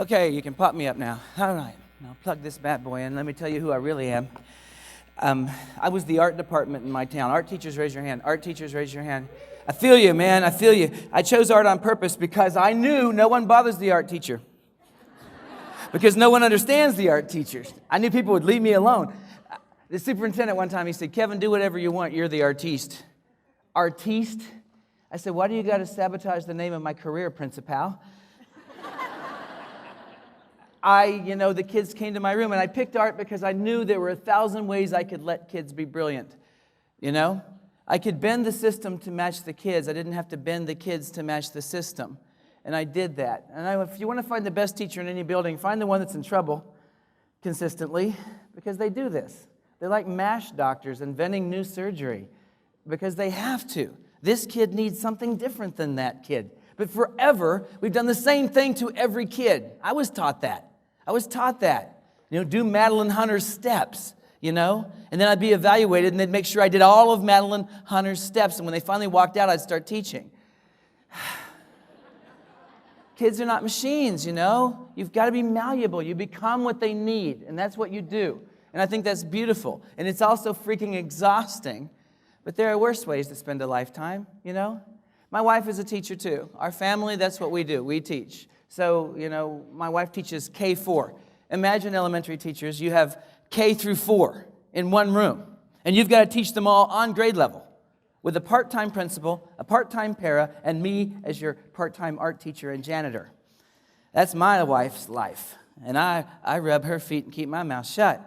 Okay, you can pop me up now. All right, now plug this bad boy in. Let me tell you who I really am. I was the art department in my town. Art teachers, raise your hand. Art teachers, raise your hand. I feel you, man. I feel you. I chose art on purpose because I knew no one bothers the art teacher. Because no one understands the art teachers. I knew people would leave me alone. The superintendent one time, he said, Kevin, do whatever you want. You're the artiste. Artiste? I said, why do you got to sabotage the name of my career, Principal? The kids came to my room, and I picked art because I knew there were 1,000 ways I could let kids be brilliant. I could bend the system to match the kids. I didn't have to bend the kids to match the system. And I did that. And if you want to find the best teacher in any building, find the one that's in trouble consistently, because they do this. They're like MASH doctors inventing new surgery because they have to. This kid needs something different than that kid. But forever, we've done the same thing to every kid. I was taught that. Do Madeline Hunter's steps, And then I'd be evaluated, and they'd make sure I did all of Madeline Hunter's steps. And when they finally walked out, I'd start teaching. Kids are not machines, You've got to be malleable. You become what they need, and that's what you do. And I think that's beautiful. And it's also freaking exhausting. But there are worse ways to spend a lifetime, My wife is a teacher, too. Our family, that's what we do. We teach. So, my wife teaches K-4. Imagine elementary teachers. You have K through 4 in one room. And you've got to teach them all on grade level with a part-time principal, a part-time para, and me as your part-time art teacher and janitor. That's my wife's life. And I rub her feet and keep my mouth shut.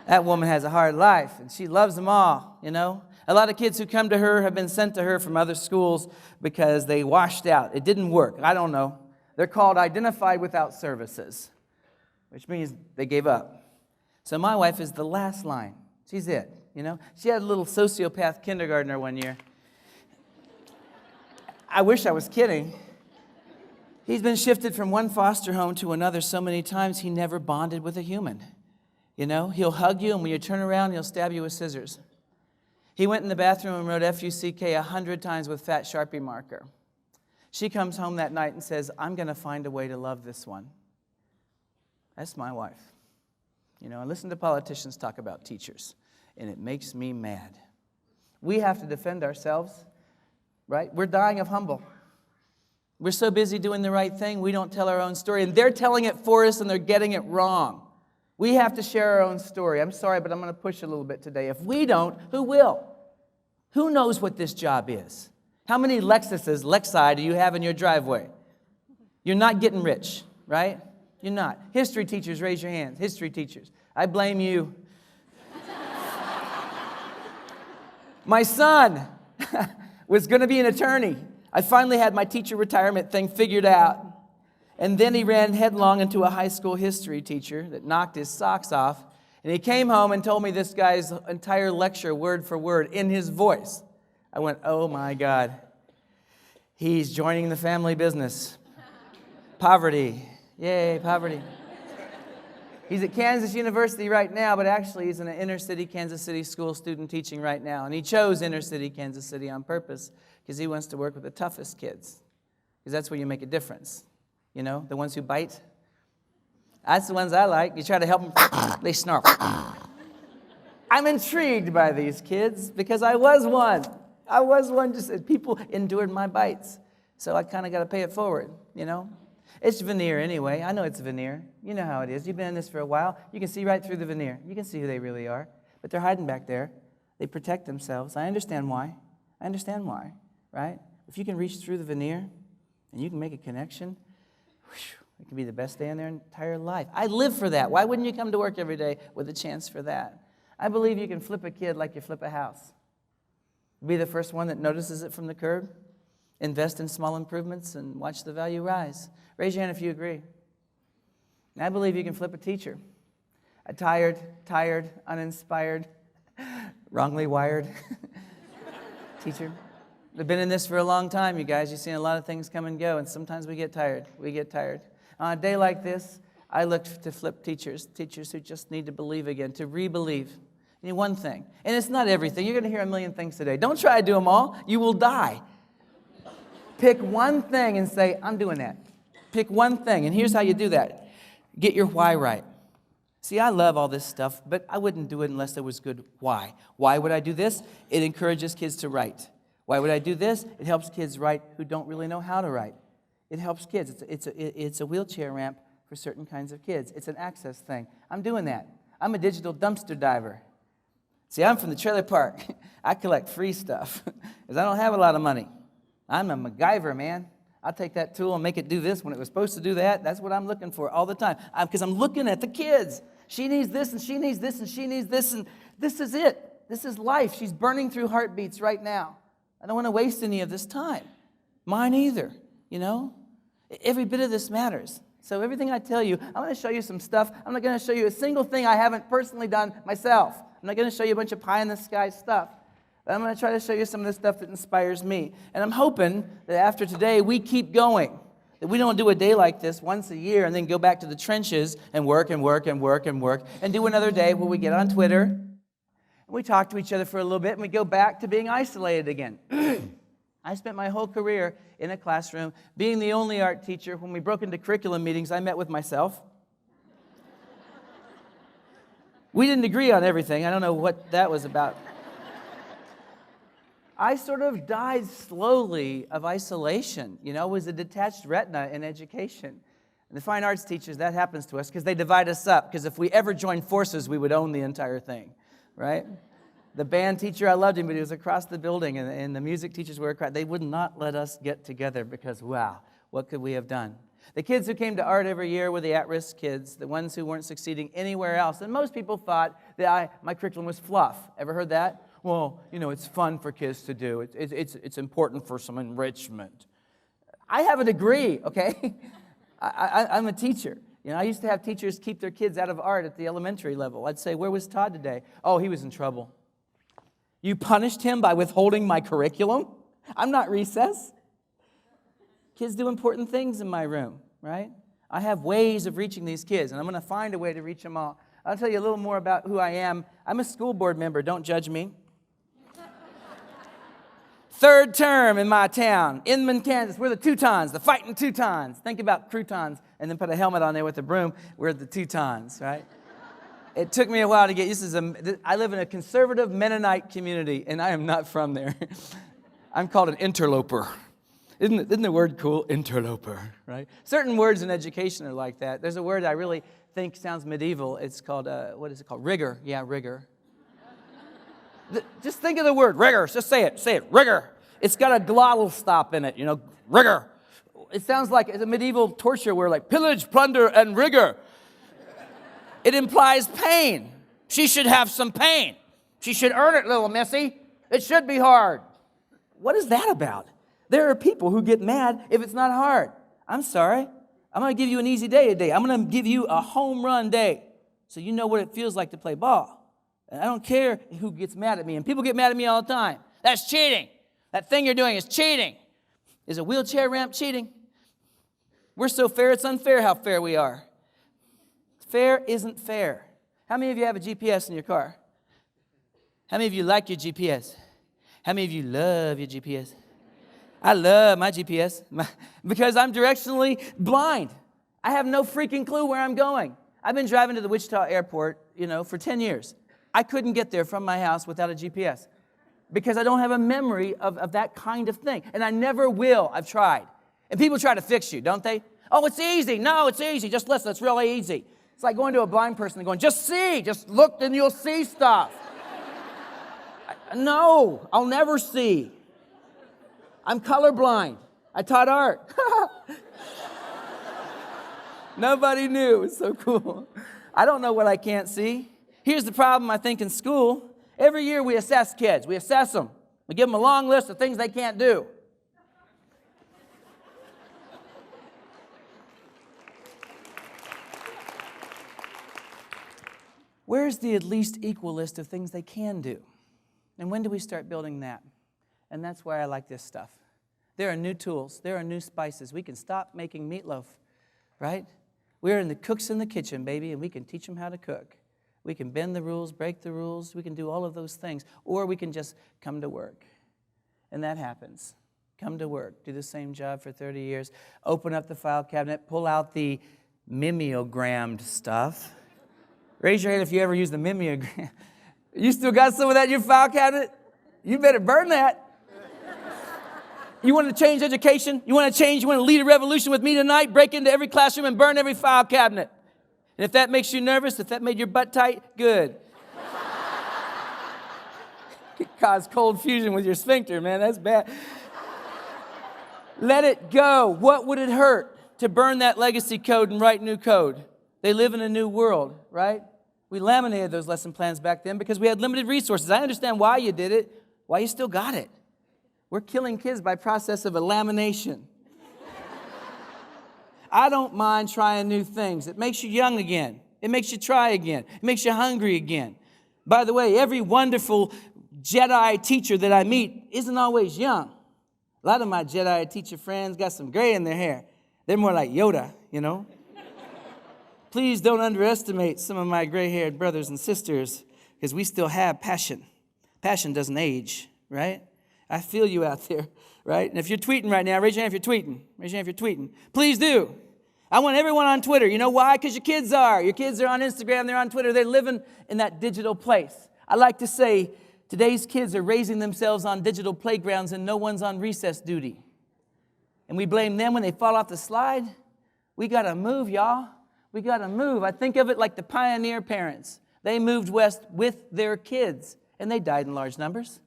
That woman has a hard life, and she loves them all, A lot of kids who come to her have been sent to her from other schools because they washed out. It didn't work. I don't know. They're called identified without services, which means they gave up. So my wife is the last line. She's it, She had a little sociopath kindergartner one year. I wish I was kidding. He's been shifted from one foster home to another so many times he never bonded with a human. He'll hug you, and when you turn around, he'll stab you with scissors. He went in the bathroom and wrote F-U-C-K 100 times with fat Sharpie marker. She comes home that night and says, I'm going to find a way to love this one. That's my wife. I listen to politicians talk about teachers, and it makes me mad. We have to defend ourselves, right? We're dying of humble. We're so busy doing the right thing, we don't tell our own story, and they're telling it for us, and they're getting it wrong. We have to share our own story. I'm sorry, but I'm going to push a little bit today. If we don't, who will? Who knows what this job is? How many Lexi do you have in your driveway? You're not getting rich, right? You're not. History teachers, raise your hands. History teachers. I blame you. My son was going to be an attorney. I finally had my teacher retirement thing figured out. And then he ran headlong into a high school history teacher that knocked his socks off. And he came home and told me this guy's entire lecture, word for word, in his voice. I went, oh my God. He's joining the family business. Poverty. Yay, poverty. He's at Kansas University right now, but actually he's in an inner city Kansas City school student teaching right now. And he chose inner city Kansas City on purpose because he wants to work with the toughest kids. Because that's where you make a difference. The ones who bite. That's the ones I like. You try to help them, they snarl. I'm intrigued by these kids because I was one. Just as people endured my bites. So I kind of got to pay it forward, It's veneer anyway. I know it's veneer. You know how it is. You've been in this for a while. You can see right through the veneer. You can see who they really are. But they're hiding back there. They protect themselves. I understand why, right? If you can reach through the veneer and you can make a connection, it can be the best day in their entire life. I live for that. Why wouldn't you come to work every day with a chance for that? I believe you can flip a kid like you flip a house. Be the first one that notices it from the curb. Invest in small improvements and watch the value rise. Raise your hand if you agree. And I believe you can flip a teacher. A tired, uninspired, wrongly wired teacher. We've been in this for a long time, you guys. You've seen a lot of things come and go, and sometimes we get tired. On a day like this, I look to flip teachers who just need to believe again, to re-believe. You need one thing. And it's not everything. You're going to hear a million things today. Don't try to do them all. You will die. Pick one thing and say, I'm doing that. Pick one thing, and here's how you do that. Get your why right. See, I love all this stuff, but I wouldn't do it unless there was good why. Why would I do this? It encourages kids to write. Why would I do this? It helps kids write who don't really know how to write. It helps kids. It's a wheelchair ramp for certain kinds of kids. It's an access thing. I'm doing that. I'm a digital dumpster diver. See, I'm from the trailer park. I collect free stuff because I don't have a lot of money. I'm a MacGyver, man. I'll take that tool and make it do this when it was supposed to do that. That's what I'm looking for all the time because I'm looking at the kids. She needs this, and she needs this, and she needs this, and this is it. This is life. She's burning through heartbeats right now. I don't want to waste any of this time. Mine either, you know? Every bit of this matters. So everything I tell you, I'm going to show you some stuff. I'm not going to show you a single thing I haven't personally done myself. I'm not going to show you a bunch of pie-in-the-sky stuff. I'm going to try to show you some of the stuff that inspires me. And I'm hoping that after today, we keep going. That we don't do a day like this once a year and then go back to the trenches and work and work and work and work and do another day where we get on Twitter and we talk to each other for a little bit and we go back to being isolated again. I spent my whole career in a classroom being the only art teacher. When we broke into curriculum meetings, I met with myself. We didn't agree on everything. I don't know what that was about. I sort of died slowly of isolation. You know, it was a detached retina in education. And the fine arts teachers, that happens to us because they divide us up. Because if we ever joined forces, we would own the entire thing, right? The band teacher, I loved him, but he was across the building. And the music teachers were across. They would not let us get together because, wow, what could we have done? The kids who came to art every year were the at-risk kids, the ones who weren't succeeding anywhere else. And most people thought that my curriculum was fluff. Ever heard that? Well, you know, it's fun for kids to do. It's important for some enrichment. I have a degree, okay? I'm a teacher. You know, I used to have teachers keep their kids out of art at the elementary level. I'd say, where was Todd today? Oh, he was in trouble. You punished him by withholding my curriculum? I'm not recess. Kids do important things in my room, right? I have ways of reaching these kids, and I'm going to find a way to reach them all. I'll tell you a little more about who I am. I'm a school board member. Don't judge me. Third term in my town, Inman, Kansas. We're the Teutons, the fighting Teutons. Think about croutons and then put a helmet on there with a broom. We're the Teutons, right? It took me a while to get used to. I live in a conservative Mennonite community, and I am not from there. I'm called an interloper. Isn't the word cool? Interloper, right? Certain words in education are like that. There's a word I really think sounds medieval. It's called, what is it called? Rigor. Yeah, rigor. Just think of the word, rigor. Just say it, rigor. It's got a glottal stop in it, you know, rigor. It sounds like it's a medieval torture word, like pillage, plunder, and rigor. It implies pain. She should have some pain. She should earn it, little missy. It should be hard. What is that about? There are people who get mad if it's not hard. I'm sorry. I'm going to give you an easy day today. I'm going to give you a home run day so you know what it feels like to play ball. And I don't care who gets mad at me. And people get mad at me all the time. That's cheating. That thing you're doing is cheating. Is a wheelchair ramp cheating? We're so fair, it's unfair how fair we are. Fair isn't fair. How many of you have a GPS in your car? How many of you like your GPS? How many of you love your GPS? I love my GPS because I'm directionally blind. I have no freaking clue where I'm going. I've been driving to the Wichita airport, for 10 years. I couldn't get there from my house without a GPS because I don't have a memory of that kind of thing. And I never will. I've tried. And people try to fix you, don't they? Oh, it's easy. No, it's easy. Just listen. It's really easy. It's like going to a blind person and going, just see. Just look and you'll see stuff. No, I'll never see. I'm colorblind. I taught art. Nobody knew. It's so cool. I don't know what I can't see. Here's the problem, I think, in school. Every year we assess kids. We assess them. We give them a long list of things they can't do. Where's the at least equal list of things they can do? And when do we start building that? And that's why I like this stuff. There are new tools. There are new spices. We can stop making meatloaf, right? We're in the cooks in the kitchen, baby, and we can teach them how to cook. We can bend the rules, break the rules. We can do all of those things. Or we can just come to work. And that happens. come to work, do the same job for 30 years, open up the file cabinet, pull out the mimeogrammed stuff. Raise your hand if you ever use the mimeogram. You still got some of that in your file cabinet? You better burn that. You want to change education? You want to lead a revolution with me tonight? Break into every classroom and burn every file cabinet. And if that makes you nervous, if that made your butt tight, good. Could cause cold fusion with your sphincter, man. That's bad. Let it go. What would it hurt to burn that legacy code and write new code? They live in a new world, right? We laminated those lesson plans back then because we had limited resources. I understand why you did it, why you still got it. We're killing kids by process of lamination. I don't mind trying new things. It makes you young again. It makes you try again. It makes you hungry again. By the way, every wonderful Jedi teacher that I meet isn't always young. A lot of my Jedi teacher friends got some gray in their hair. They're more like Yoda, you know. Please don't underestimate some of my gray-haired brothers and sisters because we still have passion. Passion doesn't age, right? I feel you out there, right? And if you're tweeting right now, raise your hand if you're tweeting. Raise your hand if you're tweeting. Please do. I want everyone on Twitter. You know why? Because your kids are. Your kids are on Instagram. They're on Twitter. They're living in that digital place. I like to say today's kids are raising themselves on digital playgrounds and no one's on recess duty. And we blame them when they fall off the slide. We got to move, y'all. We got to move. I think of it like the pioneer parents. They moved west with their kids, and they died in large numbers.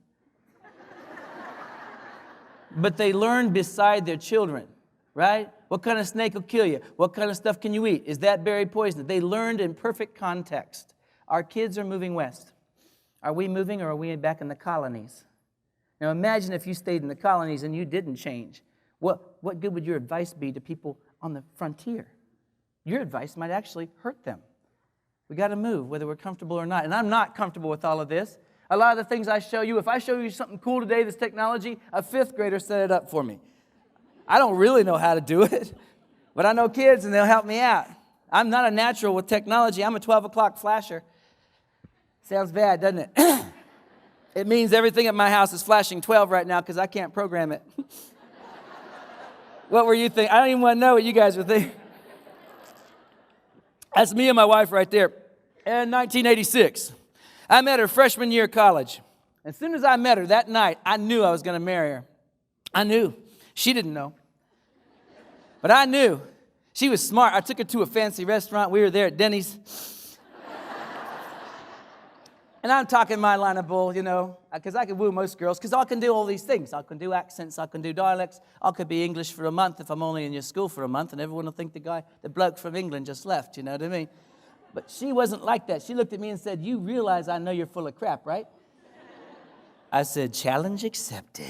But they learned beside their children, right? What kind of snake will kill you? What kind of stuff can you eat? Is that berry poisonous? They learned in perfect context. Our kids are moving west. Are we moving or are we back in the colonies? Now imagine if you stayed in the colonies and you didn't change. What good would your advice be to people on the frontier? Your advice might actually hurt them. We got to move, whether we're comfortable or not. And I'm not comfortable with all of this. A lot of the things I show you, if I show you something cool today, this technology, a fifth grader set it up for me. I don't really know how to do it, but I know kids and they'll help me out. I'm not a natural with technology. I'm a 12 o'clock flasher. Sounds bad, doesn't it? It means everything at my house is flashing 12 right now because I can't program it. What were you thinking? I don't even want to know what you guys were thinking. That's me and my wife right there. In 1986, I met her freshman year of college. As soon as I met her that night, I knew I was going to marry her. I knew. She didn't know. But I knew. She was smart. I took her to a fancy restaurant. We were there at Denny's. And I'm talking my line of bull, you know, because I can woo most girls, because I can do all these things. I can do accents, I can do dialects. I could be English for a month if I'm only in your school for a month, and everyone will think the bloke from England just left, you know what I mean? But she wasn't like that. She looked at me and said, "You realize I know you're full of crap, right?" I said, "Challenge accepted.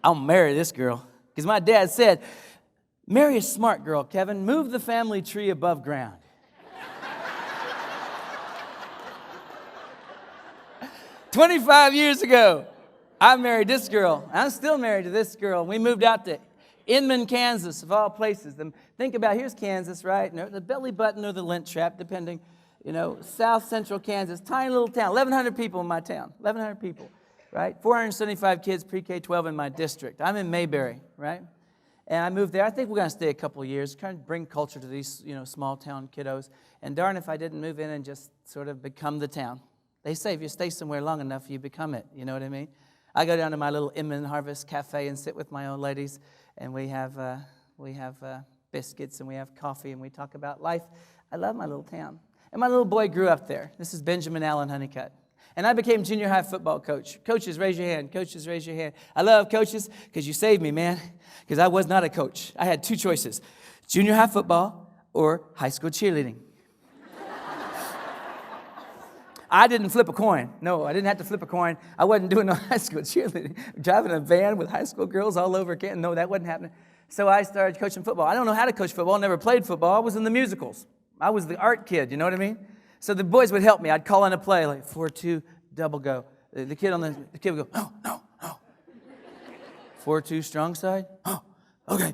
I'll marry this girl." Because my dad said, "Marry a smart girl, Kevin. Move the family tree above ground." 25 years ago, I married this girl. I'm still married to this girl. We moved out to Inman, Kansas, of all places. Think about, here's Kansas, right? The belly button or the lint trap, depending, you know, south central Kansas, tiny little town, 1,100 people in my town, 1,100 people, right? 475 kids, pre-K-12 in my district. I'm in Mayberry, right? And I moved there. I think we're going to stay a couple of years, trying to bring culture to these, you know, small town kiddos. And darn if I didn't move in and just sort of become the town. They say if you stay somewhere long enough, you become it. You know what I mean? I go down to my little Inman Harvest Cafe and sit with my old ladies, and we have biscuits and we have coffee and we talk about life. I love my little town. And my little boy grew up there. This is Benjamin Allen Honeycutt. And I became junior high football coach. Coaches, raise your hand. Coaches, raise your hand. I love coaches because you saved me, man, because I was not a coach. I had two choices, junior high football or high school cheerleading. I didn't flip a coin. No, I didn't have to flip a coin. I wasn't doing no high school cheerleading. Driving a van with high school girls all over Canton. No, that wasn't happening. So I started coaching football. I don't know how to coach football. Never played football. I was in the musicals. I was the art kid, you know what I mean? So the boys would help me. I'd call in a play like 4-2, double go. The kid would go, "Oh, no, no." 4-2, strong side. "Oh, okay."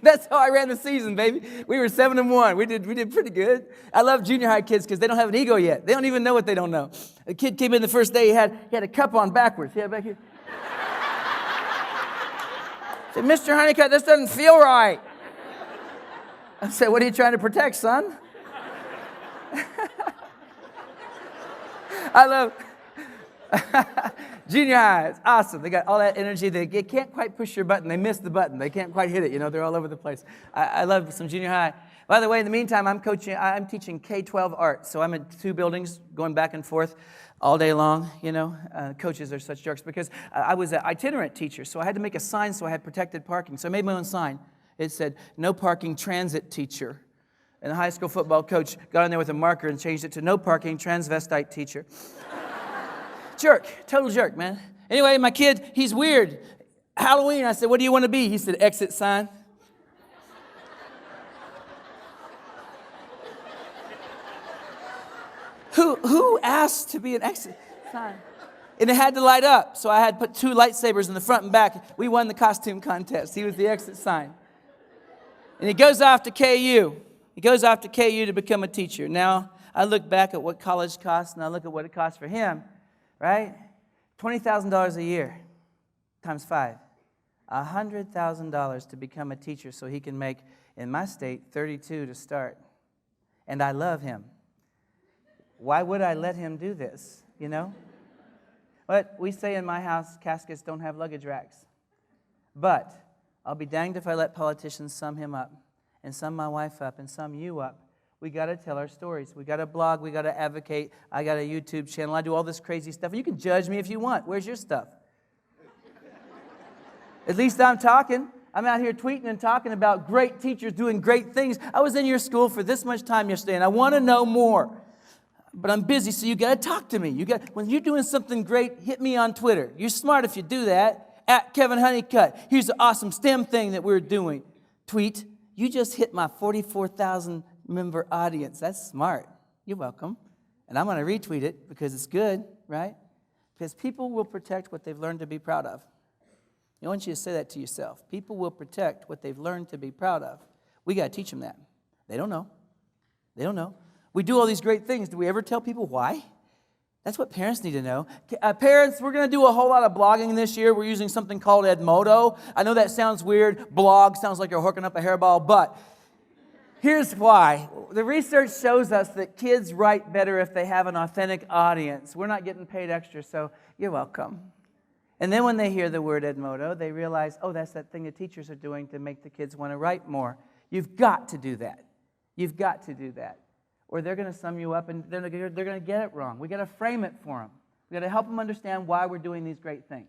That's how I ran the season, baby. We were 7-1. We did pretty good. I love junior high kids because they don't have an ego yet. They don't even know what they don't know. A kid came in the first day. He had a cup on backwards. He had it back here. I said, Mr. Honeycutt, this doesn't feel right. I said, what are you trying to protect, son? I love junior high. It's awesome. They got all that energy. They can't quite push your button. They miss the button. They can't quite hit it. They're all over the place. I love some junior high. By the way, in the meantime, I'm teaching K-12 art. So I'm in 2 buildings going back and forth all day long. Coaches are such jerks because I was an itinerant teacher. So I had to make a sign so I had protected parking. So I made my own sign. It said, no parking transit teacher. And the high school football coach got in there with a marker and changed it to no parking transvestite teacher. Jerk, total jerk, man. Anyway, my kid, he's weird. Halloween, I said, what do you want to be? He said, exit sign. Who asked to be an exit sign? And it had to light up, so I had put 2 lightsabers in the front and back. We won the costume contest. He was the exit sign. And he goes off to KU. He goes off to KU to become a teacher. Now, I look back at what college costs, and I look at what it costs for him, right? $20,000 a year times 5. $100,000 to become a teacher so he can make, in my state, $32,000 to start. And I love him. Why would I let him do this, But we say in my house, caskets don't have luggage racks. But I'll be danged if I let politicians sum him up and sum my wife up and sum you up. We got to tell our stories. We got to blog. We got to advocate. I got a YouTube channel. I do all this crazy stuff. You can judge me if you want. Where's your stuff? At least I'm talking. I'm out here tweeting and talking about great teachers doing great things. I was in your school for this much time yesterday, and I want to know more. But I'm busy, so you got to talk to me. When you're doing something great, hit me on Twitter. You're smart if you do that. At Kevin Honeycutt. Here's the awesome STEM thing that we're doing. Tweet. You just hit my 44,000 member audience. That's smart. You're welcome. And I'm going to retweet it because it's good, right? Because people will protect what they've learned to be proud of. I want you to say that to yourself. People will protect what they've learned to be proud of. We got to teach them that. They don't know. They don't know. We do all these great things. Do we ever tell people why? That's what parents need to know. Parents, we're going to do a whole lot of blogging this year. We're using something called Edmodo. I know that sounds weird. Blog sounds like you're hooking up a hairball, but here's why. The research shows us that kids write better if they have an authentic audience. We're not getting paid extra, so you're welcome. And then when they hear the word Edmodo, they realize, oh, that's that thing the teachers are doing to make the kids want to write more. You've got to do that. You've got to do that. Or they're going to sum you up and they're going to get it wrong. We've got to frame it for them. We've got to help them understand why we're doing these great things,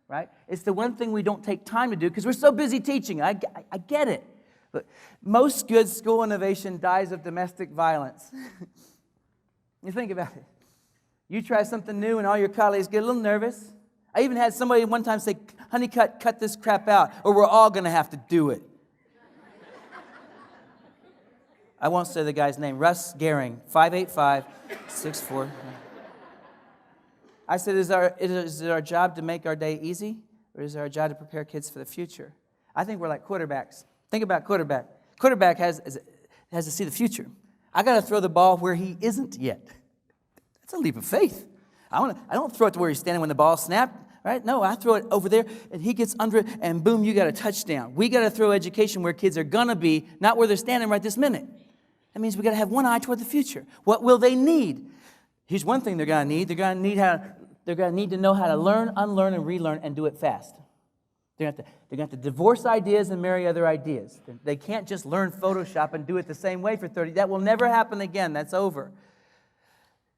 right? It's the one thing we don't take time to do because we're so busy teaching. I get it. But most good school innovation dies of domestic violence. You think about it. You try something new and all your colleagues get a little nervous. I even had somebody one time say, Honeycutt, cut this crap out or we're all going to have to do it. I won't say the guy's name. Russ Gehring, 585-64. I said, is it our job to make our day easy, or is it our job to prepare kids for the future? I think we're like quarterbacks. Think about quarterback. Quarterback has to see the future. I got to throw the ball where he isn't yet. That's a leap of faith. I don't throw it to where he's standing when the ball snapped. Right? No, I throw it over there, and he gets under it, and boom, you got a touchdown. We got to throw education where kids are going to be, not where they're standing right this minute. That means we got to have one eye toward the future. What will they need? Here's one thing they're going to need. They're going to need to know how to learn, unlearn, and relearn, and do it fast. They're going to have to divorce ideas and marry other ideas. They can't just learn Photoshop and do it the same way for 30. That will never happen again. That's over.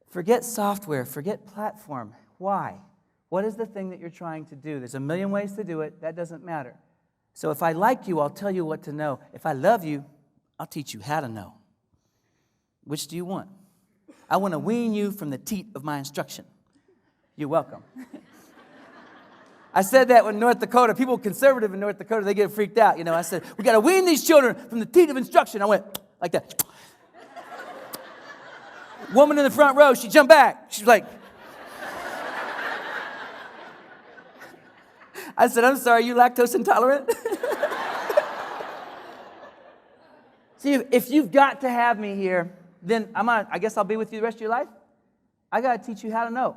Forget software. Forget platform. Why? What is the thing that you're trying to do? There's a million ways to do it. That doesn't matter. So if I like you, I'll tell you what to know. If I love you, I'll teach you how to know. Which do you want? I want to wean you from the teat of my instruction. You're welcome. I said that in North Dakota. People conservative in North Dakota, they get freaked out. I said, we got to wean these children from the teat of instruction. I went like that. Woman in the front row, she jumped back. She's like, I said, I'm sorry, you lactose intolerant? See, if you've got to have me here, then I guess I'll be with you the rest of your life. I got to teach you how to know.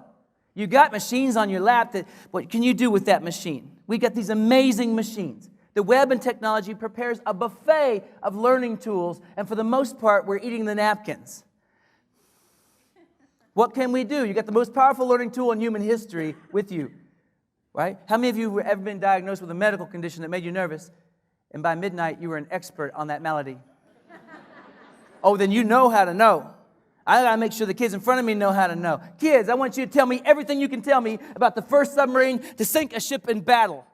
You got machines on your lap. What can you do with that machine? We got these amazing machines. The web and technology prepares a buffet of learning tools, and for the most part, we're eating the napkins. What can we do? You got the most powerful learning tool in human history with you, right? How many of you have ever been diagnosed with a medical condition that made you nervous, and by midnight, you were an expert on that malady? Oh, then you know how to know. I got to make sure the kids in front of me know how to know. Kids, I want you to tell me everything you can tell me about the first submarine to sink a ship in battle.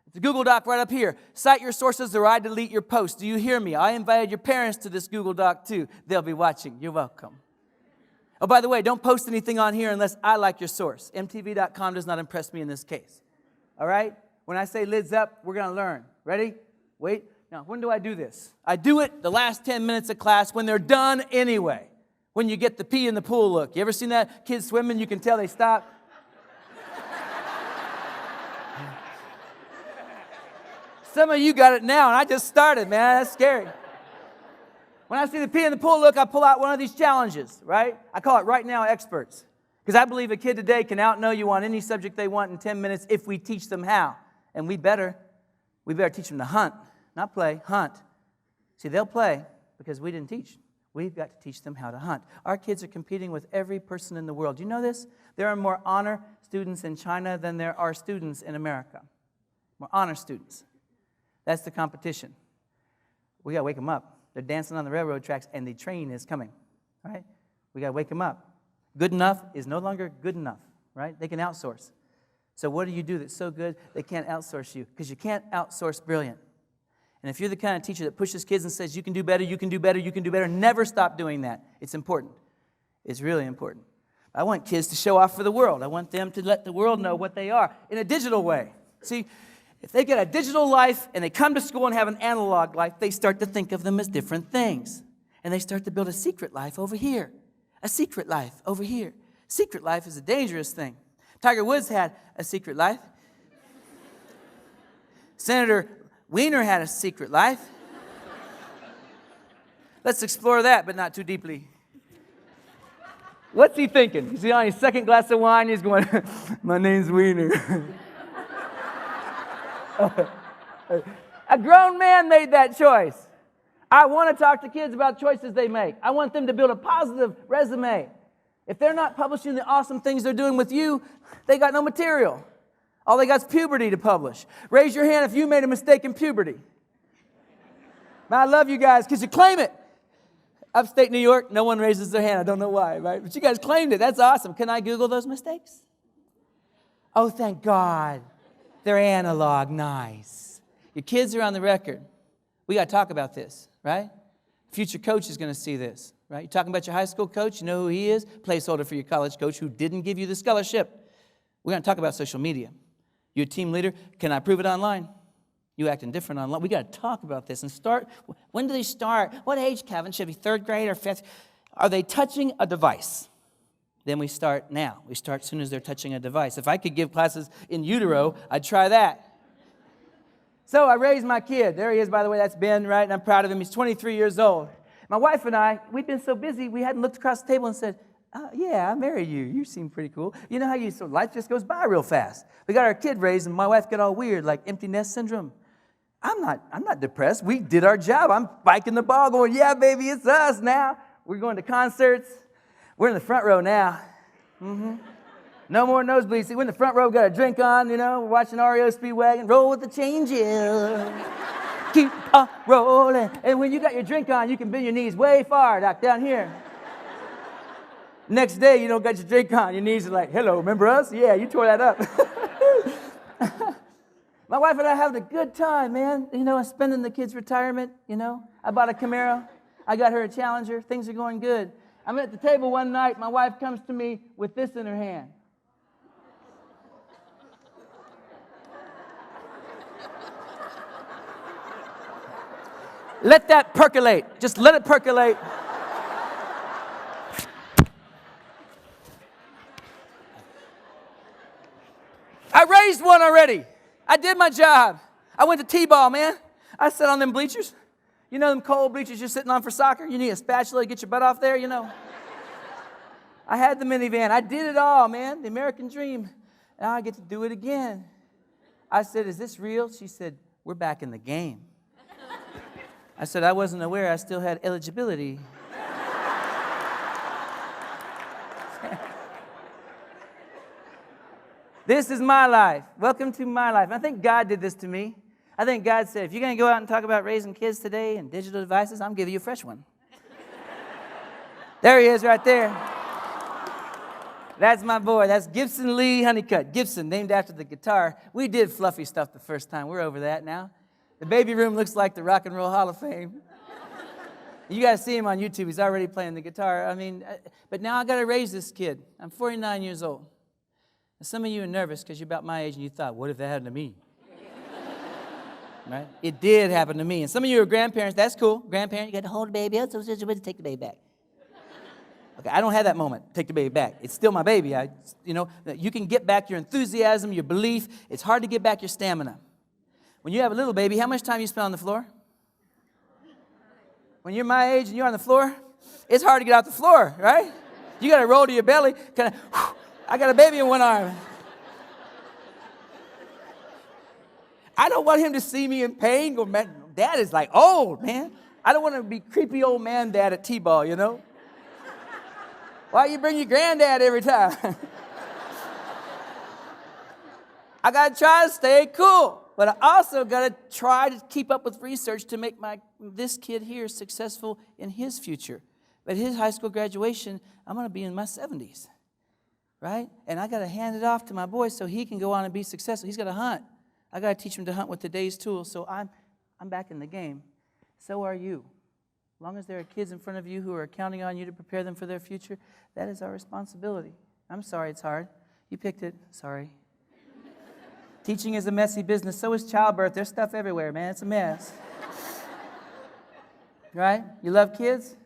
It's a Google Doc right up here. Cite your sources or I delete your post. Do you hear me? I invited your parents to this Google Doc too. They'll be watching. You're welcome. Oh, by the way, don't post anything on here unless I like your source. MTV.com does not impress me in this case. All right? When I say lids up, we're going to learn. Ready? Wait. Now, when do I do this? I do it the last 10 minutes of class when they're done anyway. When you get the pee in the pool look. You ever seen that? Kids swimming, you can tell they stop. Some of you got it now, and I just started, man. That's scary. When I see the pee in the pool look, I pull out one of these challenges, right? I call it Right Now Experts. Because I believe a kid today can outknow you on any subject they want in 10 minutes if we teach them how. And we better teach them to hunt, not play, hunt. See, they'll play because we didn't teach. We've got to teach them how to hunt. Our kids are competing with every person in the world. Do you know this? There are more honor students in China than there are students in America. More honor students. That's the competition. We got to wake them up. They're dancing on the railroad tracks, and the train is coming, right? We got to wake them up. Good enough is no longer good enough, right? They can outsource. So what do you do that's so good they can't outsource you? Because you can't outsource brilliant. And if you're the kind of teacher that pushes kids and says, you can do better, you can do better, you can do better, never stop doing that. It's important. It's really important. I want kids to show off for the world. I want them to let the world know what they are in a digital way. See, if they get a digital life and they come to school and have an analog life, they start to think of them as different things. And they start to build a secret life over here. A secret life over here. Secret life is a dangerous thing. Tiger Woods had a secret life. Senator Wiener had a secret life. Let's explore that, but not too deeply. What's he thinking? He's on his second glass of wine. He's going, my name's Wiener. A grown man made that choice. I want to talk to kids about choices they make. I want them to build a positive resume. If they're not publishing the awesome things they're doing with you, they got no material. All they got is puberty to publish. Raise your hand if you made a mistake in puberty. I love you guys because you claim it. Upstate New York, no one raises their hand. I don't know why, right? But you guys claimed it. That's awesome. Can I Google those mistakes? Oh, thank God. They're analog. Nice. Your kids are on the record. We got to talk about this, right? Future coach is going to see this, right? You're talking about your high school coach. You know who he is? Placeholder for your college coach who didn't give you the scholarship. We're going to talk about social media. You're a team leader. Can I prove it online? You acting different online. We got to talk about this and start. When do they start? What age, Kevin? Should it be third grade or fifth? Are they touching a device? Then we start now. We start as soon as they're touching a device. If I could give classes in utero, I'd try that. So I raised my kid. There he is, by the way. That's Ben, right? And I'm proud of him. He's 23 years old. My wife and I, we've been so busy, we hadn't looked across the table and said, yeah, I married you. You seem pretty cool. You know how so life just goes by real fast. We got our kid raised, and my wife got all weird, like empty nest syndrome. I'm not depressed. We did our job. I'm spiking the ball going, yeah, baby, it's us now. We're going to concerts. We're in the front row now. Mm-hmm. No more nosebleeds. See, we're in the front row, got a drink on, we're watching REO Speedwagon. Roll with the changes. Keep on rolling. And when you got your drink on, you can bend your knees way far, down here. Next day, you don't got your drink on. Your knees are like, hello, remember us? Yeah, you tore that up. My wife and I having a good time, man. I'm spending the kids' retirement, I bought a Camaro. I got her a Challenger. Things are going good. I'm at the table one night. My wife comes to me with this in her hand. Let that percolate. Just let it percolate. I raised one already. I did my job. I went to T-ball, man. I sat on them bleachers. Them cold bleachers you're sitting on for soccer? You need a spatula to get your butt off there, I had the minivan. I did it all, man. The American dream. Now I get to do it again. I said, is this real? She said, we're back in the game. I said, I wasn't aware I still had eligibility. This is my life. Welcome to my life. I think God did this to me. I think God said, if you're going to go out and talk about raising kids today and digital devices, I'm giving you a fresh one. There he is right there. That's my boy. That's Gibson Lee Honeycutt. Gibson, named after the guitar. We did fluffy stuff the first time. We're over that now. The baby room looks like the Rock and Roll Hall of Fame. You got to see him on YouTube. He's already playing the guitar. But now I got to raise this kid. I'm 49 years old. And some of you are nervous because you're about my age and you thought, what if that happened to me? Right? It did happen to me. And some of you are grandparents. That's cool. Grandparent, you got to hold the baby up. So take the baby back. Okay, I don't have that moment. Take the baby back. It's still my baby. You can get back your enthusiasm, your belief. It's hard to get back your stamina. When you have a little baby, how much time you spend on the floor? When you're my age and you're on the floor, it's hard to get off the floor, right? You got to roll to your belly. Kind of, I got a baby in one arm. I don't want him to see me in pain. Go, man, Dad is like old, man. I don't want to be creepy old man dad at T-ball, you know? Why you bring your granddad every time? I got to try to stay cool. But I also got to try to keep up with research to make this kid here successful in his future. At his high school graduation, I'm going to be in my 70s, right? And I got to hand it off to my boy so he can go on and be successful. He's got to hunt. I got to teach him to hunt with today's tools. So I'm back in the game. So are you. As long as there are kids in front of you who are counting on you to prepare them for their future, that is our responsibility. I'm sorry it's hard. You picked it. Sorry. Teaching is a messy business. So is childbirth. There's stuff everywhere, man. It's a mess. Right? You love kids?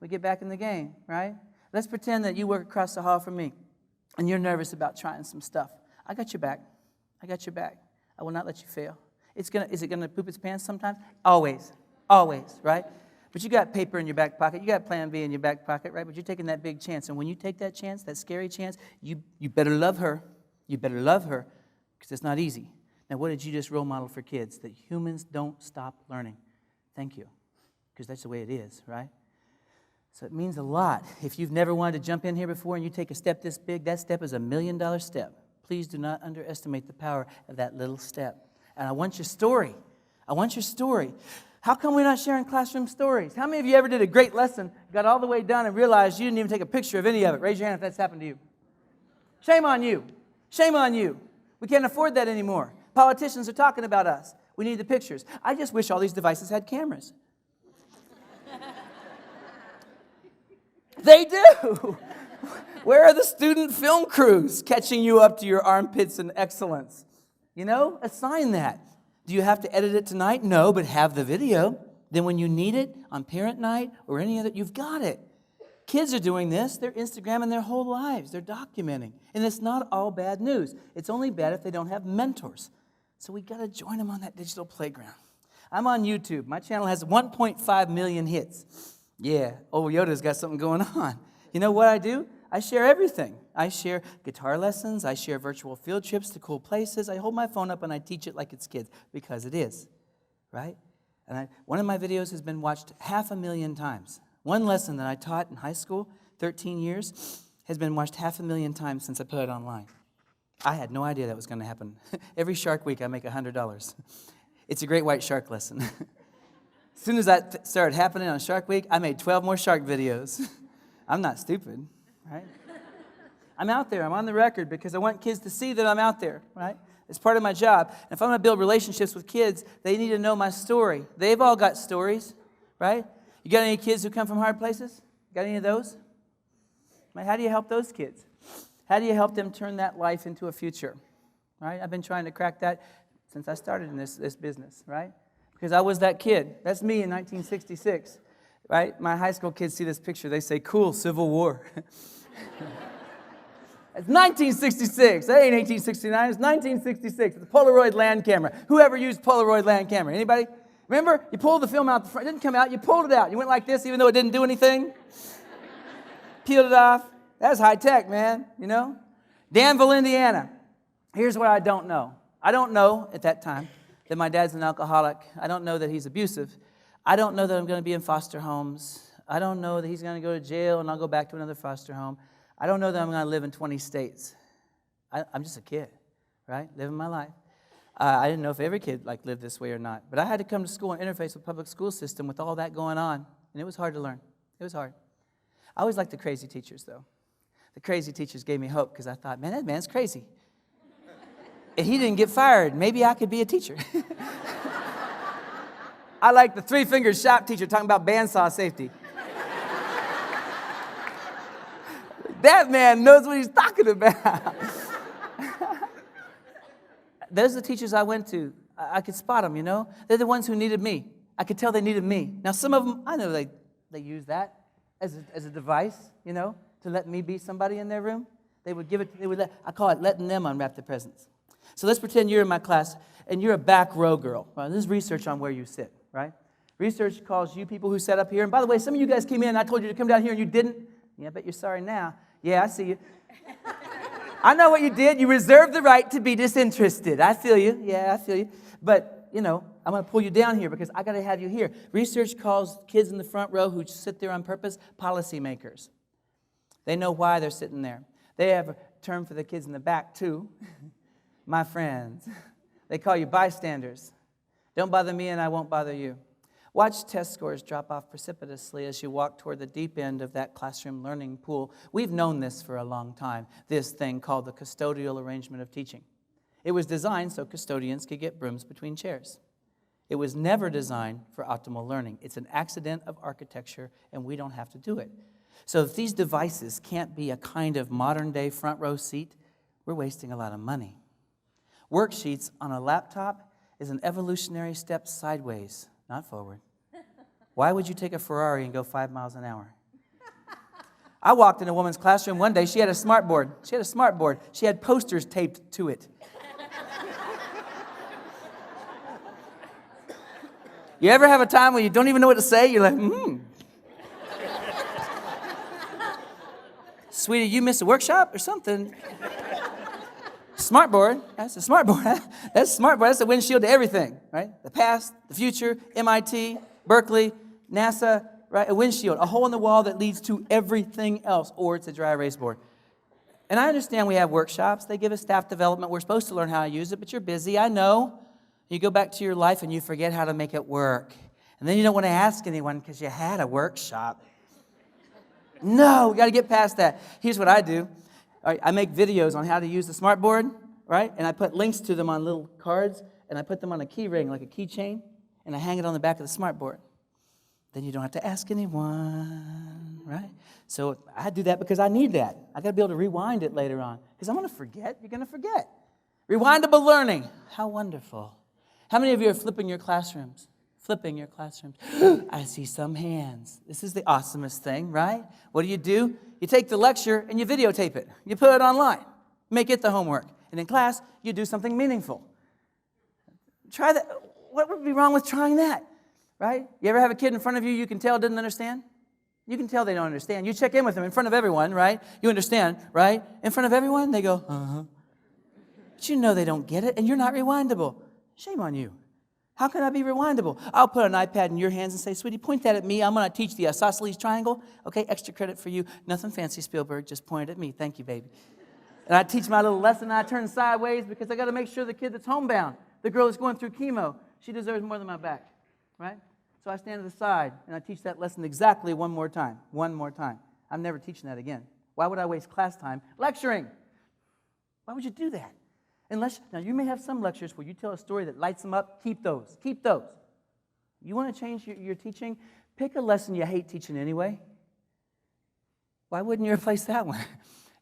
We get back in the game, right? Let's pretend that you work across the hall from me and you're nervous about trying some stuff. I got your back. I got your back. I will not let you fail. Is it going to poop its pants sometimes? Always. Always, right? But you got paper in your back pocket. You got plan B in your back pocket, right? But you're taking that big chance. And when you take that chance, that scary chance, you better love her. You better love her because it's not easy. Now, what did you just role model for kids? That humans don't stop learning. Thank you. Because that's the way it is, right? So it means a lot. If you've never wanted to jump in here before and you take a step this big, that step is $1 million step. Please do not underestimate the power of that little step. And I want your story. I want your story. How come we're not sharing classroom stories? How many of you ever did a great lesson, got all the way done, and realized you didn't even take a picture of any of it? Raise your hand if that's happened to you. Shame on you. Shame on you. We can't afford that anymore. Politicians are talking about us. We need the pictures. I just wish all these devices had cameras. They do. Where are the student film crews catching you up to your armpits in excellence? You know, assign that. Do you have to edit it tonight? No, but have the video. Then when you need it on parent night or any other, you've got it. Kids are doing this. They're Instagramming their whole lives. They're documenting. And it's not all bad news. It's only bad if they don't have mentors. So we got to join them on that digital playground. I'm on YouTube. My channel has 1.5 million hits. Yeah, old Yoda's got something going on. You know what I do? I share everything. I share guitar lessons. I share virtual field trips to cool places. I hold my phone up and I teach it like it's kids because it is, right? And one of my videos has been watched 500,000 times. One lesson that I taught in high school, 13 years, has been watched 500,000 times since I put it online. I had no idea that was going to happen. Every Shark Week, I make $100. It's a great white shark lesson. As soon as that started happening on Shark Week, I made 12 more shark videos. I'm not stupid, right? I'm out there. I'm on the record because I want kids to see that I'm out there, right? It's part of my job. And if I'm going to build relationships with kids, they need to know my story. They've all got stories, right? You got any kids who come from hard places? Got any of those? Right? How do you help those kids? How do you help them turn that life into a future, right? I've been trying to crack that since I started in this business, right? Because I was that kid. That's me in 1966, right? My high school kids see this picture. They say, cool, Civil War. It's 1966. That ain't 1869. It's 1966. It's a Polaroid land camera. Whoever used Polaroid land camera? Anybody? Remember? You pulled the film out the front. It didn't come out. You pulled it out. You went like this even though it didn't do anything. Peeled it off. That's high tech, man, you know? Danville, Indiana. Here's what I don't know. I don't know at that time that my dad's an alcoholic. I don't know that he's abusive. I don't know that I'm going to be in foster homes. I don't know that he's going to go to jail and I'll go back to another foster home. I don't know that I'm going to live in 20 states. I'm just a kid, right? Living my life. I didn't know if every kid lived this way or not. But I had to come to school and interface with the public school system with all that going on. And it was hard to learn. It was hard. I always liked the crazy teachers, though. The crazy teachers gave me hope because I thought, man, that man's crazy. And he didn't get fired. Maybe I could be a teacher. I like the three-fingered shop teacher talking about bandsaw safety. That man knows what he's talking about. Those are the teachers I went to. I could spot them, you know. They're the ones who needed me. I could tell they needed me. Now, some of them, I know they use that as a device, you know, to let me be somebody in their room. They would give it, I call it letting them unwrap the presents. So let's pretend you're in my class and you're a back row girl. Right? This is research on where you sit, right? Research calls you people who sat up here. And by the way, some of you guys came in and I told you to come down here and you didn't. Yeah, I bet you're sorry now. Yeah, I see you. I know what you did. You reserved the right to be disinterested. I feel you. Yeah, I feel you. But, you know, I'm going to pull you down here because I got to have you here. Research calls kids in the front row who sit there on purpose policymakers. They know why they're sitting there. They have a term for the kids in the back, too. My friends. They call you bystanders. Don't bother me and I won't bother you. Watch test scores drop off precipitously as you walk toward the deep end of that classroom learning pool. We've known this for a long time, this thing called the custodial arrangement of teaching. It was designed so custodians could get brooms between chairs. It was never designed for optimal learning. It's an accident of architecture, and we don't have to do it. So if these devices can't be a kind of modern-day front row seat, we're wasting a lot of money. Worksheets on a laptop is an evolutionary step sideways, not forward. Why would you take a Ferrari and go 5 miles an hour? I walked in a woman's classroom one day. She had a smart board. She had posters taped to it. You ever have a time when you don't even know what to say? You're like, Sweetie, you missed a workshop or something. Smartboard, that's a smartboard. That's a smartboard. That's the windshield to everything, right? The past, the future, MIT, Berkeley, NASA, right? A windshield, a hole in the wall that leads to everything else, or it's a dry erase board. And I understand we have workshops. They give us staff development. We're supposed to learn how to use it, but you're busy. I know. You go back to your life and you forget how to make it work. And then you don't want to ask anyone because you had a workshop. No, we got to get past that. Here's what I do. All right, I make videos on how to use the smartboard, right? And I put links to them on little cards, and I put them on a key ring, like a keychain, and I hang it on the back of the smartboard. Then you don't have to ask anyone, right? So I do that because I need that. I got to be able to rewind it later on because I'm going to forget. You're going to forget. Rewindable learning. How wonderful. How many of you are flipping your classrooms? Flipping your classrooms. I see some hands. This is the awesomest thing, right? What do? You take the lecture and you videotape it. You put it online. Make it the homework. And in class, you do something meaningful. Try that. What would be wrong with trying that, right? You ever have a kid in front of you can tell doesn't understand? You can tell they don't understand. You check in with them in front of everyone, right? You understand, right? In front of everyone, they go, uh-huh. But you know they don't get it, and you're not rewindable. Shame on you. How can I be rewindable? I'll put an iPad in your hands and say, sweetie, point that at me. I'm going to teach the isosceles triangle. Okay, extra credit for you. Nothing fancy, Spielberg. Just point it at me. Thank you, baby. And I teach my little lesson, and I turn sideways because I got to make sure the kid that's homebound, the girl that's going through chemo, she deserves more than my back, right? So I stand to the side, and I teach that lesson exactly one more time. One more time. I'm never teaching that again. Why would I waste class time lecturing? Why would you do that? Now, you may have some lectures where you tell a story that lights them up. Keep those. Keep those. You want to change your teaching? Pick a lesson you hate teaching anyway. Why wouldn't you replace that one?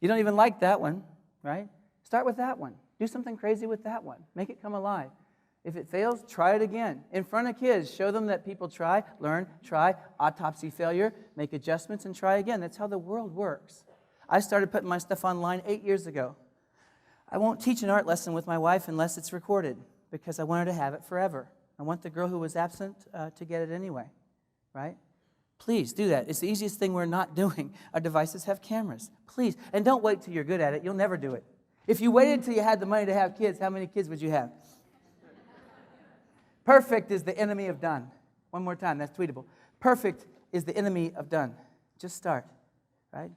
You don't even like that one, right? Start with that one. Do something crazy with that one. Make it come alive. If it fails, try it again. In front of kids, show them that people try, learn, try, autopsy failure, make adjustments, and try again. That's how the world works. I started putting my stuff online 8 years ago. I won't teach an art lesson with my wife unless it's recorded because I want her to have it forever. I want the girl who was absent to get it anyway, right? Please do that. It's the easiest thing we're not doing. Our devices have cameras. Please. And don't wait till you're good at it. You'll never do it. If you waited until you had the money to have kids, how many kids would you have? Perfect is the enemy of done. One more time, that's tweetable. Perfect is the enemy of done. Just start, right?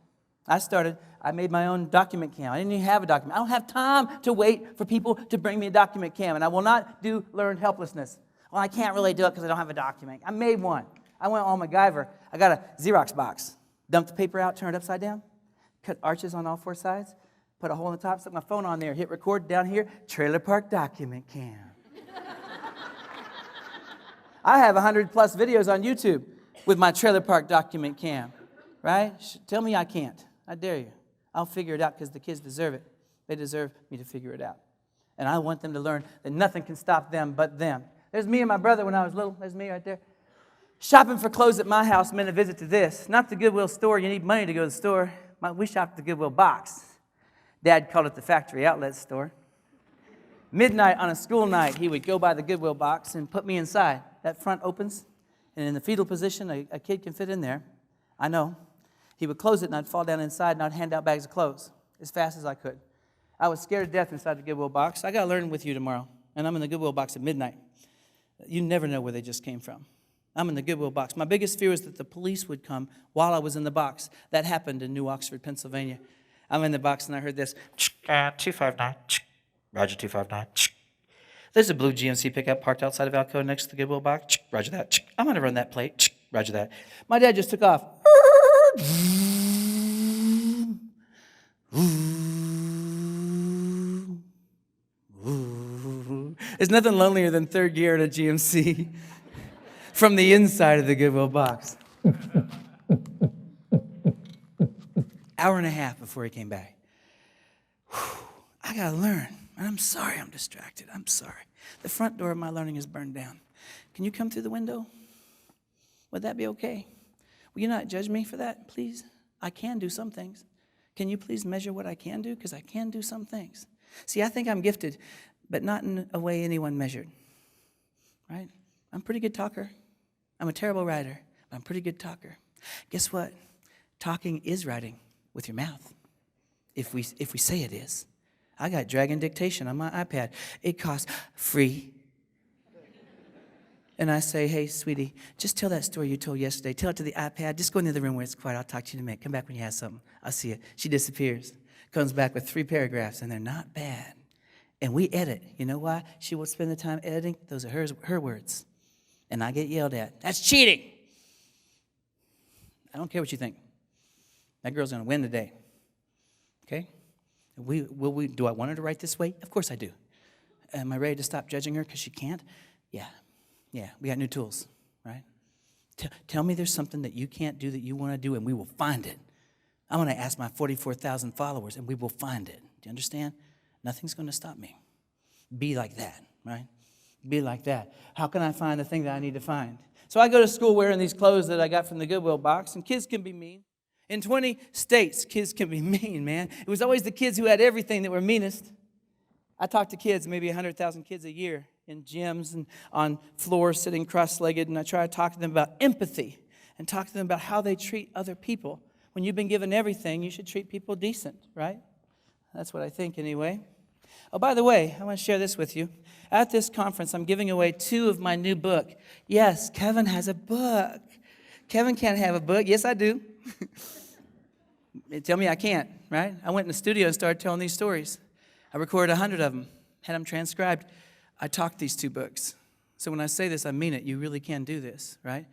I made my own document cam. I didn't even have a document. I don't have time to wait for people to bring me a document cam, and I will not do learned helplessness. Well, I can't really do it because I don't have a document. I made one. I went all MacGyver. I got a Xerox box. Dumped the paper out, turned it upside down, cut arches on all four sides, put a hole in the top, stuck my phone on there, hit record down here, trailer park document cam. I have 100 plus videos on YouTube with my trailer park document cam, right? Tell me I can't. I dare you. I'll figure it out because the kids deserve it. They deserve me to figure it out. And I want them to learn that nothing can stop them but them. There's me and my brother when I was little. There's me right there. Shopping for clothes at my house meant a visit to this. Not the Goodwill store. You need money to go to the store. We shopped at the Goodwill box. Dad called it the factory outlet store. Midnight on a school night, he would go by the Goodwill box and put me inside. That front opens, and in the fetal position, a kid can fit in there. I know. He would close it, and I'd fall down inside, and I'd hand out bags of clothes as fast as I could. I was scared to death inside the Goodwill box. I got to learn with you tomorrow, and I'm in the Goodwill box at midnight. You never know where they just came from. I'm in the Goodwill box. My biggest fear was that the police would come while I was in the box. That happened in New Oxford, Pennsylvania. I'm in the box, and I heard this. 259. Roger, 259. There's a blue GMC pickup parked outside of Alcoa next to the Goodwill box. Roger that. I'm going to run that plate. Roger that. My dad just took off. There's nothing lonelier than third gear in a GMC from the inside of the Goodwill box. Hour and a half before he came back. I got to learn. And I'm sorry I'm distracted. I'm sorry. The front door of my learning is burned down. Can you come through the window? Would that be okay? Will you not judge me for that, please? I can do some things. Can you please measure what I can do? Because I can do some things. See, I think I'm gifted, but not in a way anyone measured. Right? I'm a pretty good talker. I'm a terrible writer, but I'm a pretty good talker. Guess what? Talking is writing with your mouth. If we say it is. I got Dragon Dictation on my iPad. It costs free. And I say, hey, sweetie, just tell that story you told yesterday. Tell it to the iPad. Just go in the other room where it's quiet. I'll talk to you in a minute. Come back when you have something. I'll see it. She disappears. Comes back with 3 paragraphs, and they're not bad. And we edit. You know why? She will spend the time editing. Those are her words. And I get yelled at. That's cheating. I don't care what you think. That girl's going to win today. Okay? Do I want her to write this way? Of course I do. Am I ready to stop judging her because she can't? Yeah, we got new tools, right? Tell me there's something that you can't do that you want to do, and we will find it. I'm going to ask my 44,000 followers, and we will find it. Do you understand? Nothing's going to stop me. Be like that, right? Be like that. How can I find the thing that I need to find? So I go to school wearing these clothes that I got from the Goodwill box, and kids can be mean. In 20 states, kids can be mean, man. It was always the kids who had everything that were meanest. I talk to kids, maybe 100,000 kids a year in gyms and on floors sitting cross-legged, and I try to talk to them about empathy and talk to them about how they treat other people. When you've been given everything, you should treat people decent, right? That's what I think anyway. Oh, by the way, I want to share this with you. At this conference, I'm giving away 2 of my new book. Yes, Kevin has a book. Kevin can't have a book. Yes, I do. Tell me I can't, right? I went in the studio and started telling these stories. I recorded 100 of them, had them transcribed. I talked these 2 books. So when I say this, I mean it. You really can do this, right?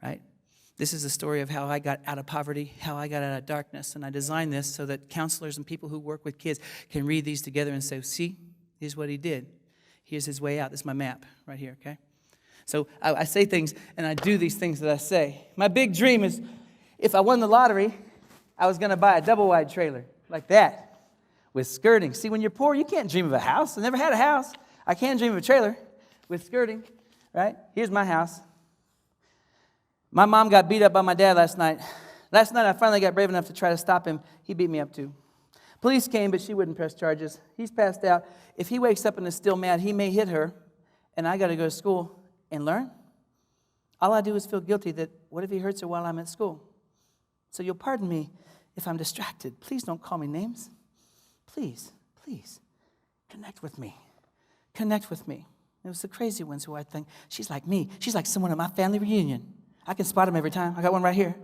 Right? This is the story of how I got out of poverty, how I got out of darkness, and I designed this so that counselors and people who work with kids can read these together and say, see, here's what he did. Here's his way out. This is my map right here, okay? So I say things, and I do these things that I say. My big dream is if I won the lottery, I was going to buy a double-wide trailer like that with skirting. See, when you're poor, you can't dream of a house. I never had a house. I can dream of a trailer with skirting, right? Here's my house. My mom got beat up by my dad last night. Last night, I finally got brave enough to try to stop him. He beat me up, too. Police came, but she wouldn't press charges. He's passed out. If he wakes up and is still mad, he may hit her, and I got to go to school and learn. All I do is feel guilty that what if he hurts her while I'm at school? So you'll pardon me if I'm distracted. Please don't call me names. Please, please, connect with me. Connect with me. It was the crazy ones who I think, she's like me. She's like someone at my family reunion. I can spot them every time. I got one right here.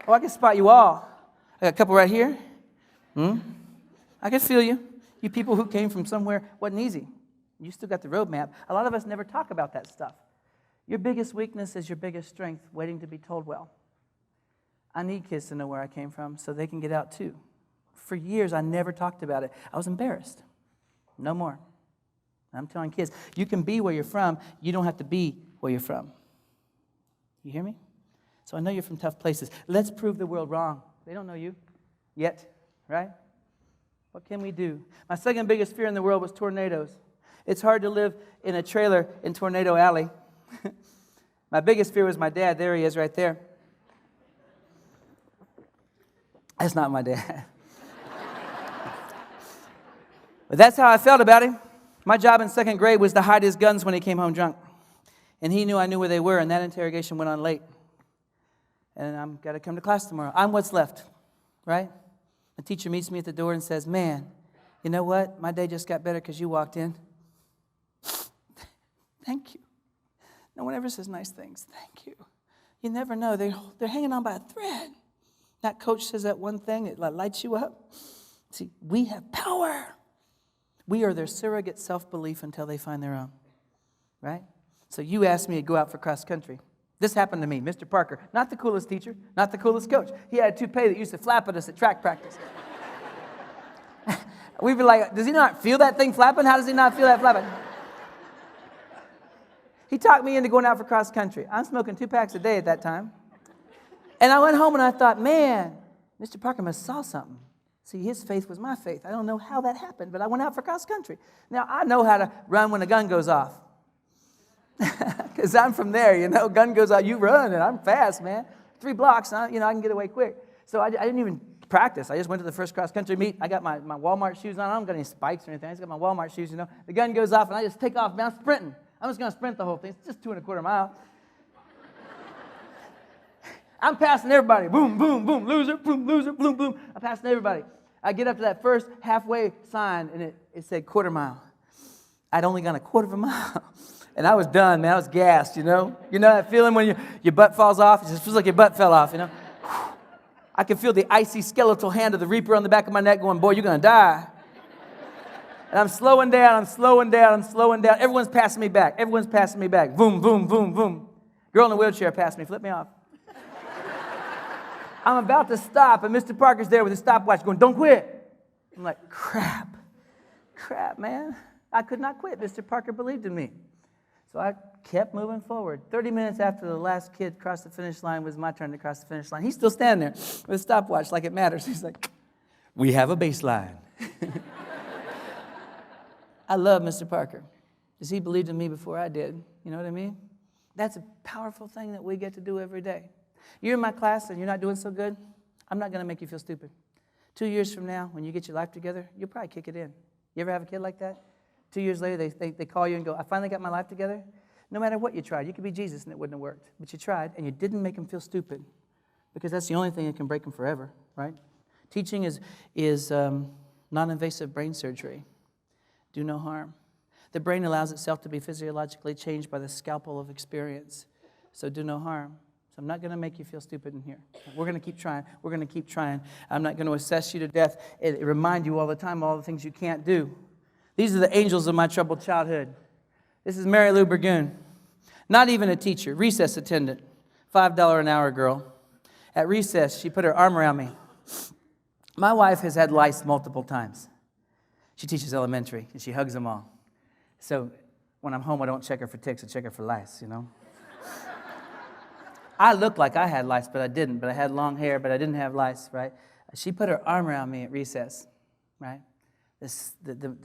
Oh, I can spot you all. I got a couple right here. I can feel you. You people who came from somewhere wasn't easy. You still got the roadmap. A lot of us never talk about that stuff. Your biggest weakness is your biggest strength, waiting to be told well. I need kids to know where I came from so they can get out too. For years, I never talked about it. I was embarrassed. No more. I'm telling kids, you can be where you're from. You don't have to be where you're from. You hear me? So I know you're from tough places. Let's prove the world wrong. They don't know you yet, right? What can we do? My second biggest fear in the world was tornadoes. It's hard to live in a trailer in Tornado Alley. My biggest fear was my dad. There he is right there. That's not my dad. But that's how I felt about him. My job in second grade was to hide his guns when he came home drunk. And he knew I knew where they were, and that interrogation went on late. And I'm got to come to class tomorrow. I'm what's left, right? The teacher meets me at the door and says, man, you know what? My day just got better because you walked in. Thank you. No one ever says nice things. Thank you. You never know. They're hanging on by a thread. That coach says that one thing, it lights you up. See, we have power. We are their surrogate self-belief until they find their own, right? So you asked me to go out for cross country. This happened to me, Mr. Parker. Not the coolest teacher, not the coolest coach. He had a toupee that used to flap at us at track practice. We'd be like, does he not feel that thing flapping? How does he not feel that flapping? He talked me into going out for cross country. I'm smoking 2 packs a day at that time. And I went home and I thought, man, Mr. Parker must saw something. See, his faith was my faith. I don't know how that happened, but I went out for cross country. Now, I know how to run when a gun goes off. Because I'm from there, you know. Gun goes off, you run, and I'm fast, man. 3 blocks, I can get away quick. So I didn't even practice. I just went to the first cross country meet. I got my Walmart shoes on. I don't got any spikes or anything. I just got my Walmart shoes, you know. The gun goes off, and I just take off, man. I'm sprinting. I'm just going to sprint the whole thing. It's just 2.25 miles. I'm passing everybody. Boom, boom, boom. Loser, boom, boom, boom. I'm passing everybody. I get up to that first halfway sign, and it said 1/4 mile. I'd only gone 1/4 mile. And I was done, man. I was gassed, you know. You know that feeling when your butt falls off? It just feels like your butt fell off, you know. I can feel the icy skeletal hand of the Reaper on the back of my neck going, boy, you're going to die. And I'm slowing down. Everyone's passing me back. Boom, boom, boom, boom. Girl in a wheelchair passed me. Flip me off. I'm about to stop, and Mr. Parker's there with his stopwatch going, don't quit. I'm like, crap, man. I could not quit. Mr. Parker believed in me. So I kept moving forward. 30 minutes after the last kid crossed the finish line was my turn to cross the finish line. He's still standing there with his stopwatch like it matters. He's like, we have a baseline. I love Mr. Parker because he believed in me before I did. You know what I mean? That's a powerful thing that we get to do every day. You're in my class and you're not doing so good, I'm not going to make you feel stupid. 2 years from now, when you get your life together, you'll probably kick it in. You ever have a kid like that? 2 years later, they call you and go, I finally got my life together. No matter what you tried, you could be Jesus and it wouldn't have worked. But you tried and you didn't make them feel stupid because that's the only thing that can break them forever, right? Teaching is non-invasive brain surgery. Do no harm. The brain allows itself to be physiologically changed by the scalpel of experience. So do no harm. I'm not going to make you feel stupid in here. We're going to keep trying. I'm not going to assess you to death and remind you all the time all the things you can't do. These are the angels of my troubled childhood. This is Mary Lou Burgoon. Not even a teacher, recess attendant, $5 an hour girl. At recess, she put her arm around me. My wife has had lice multiple times. She teaches elementary, and she hugs them all. So when I'm home, I don't check her for ticks, I check her for lice, you know. I looked like I had lice, but I didn't. But I had long hair, but I didn't have lice, right? She put her arm around me at recess, right? The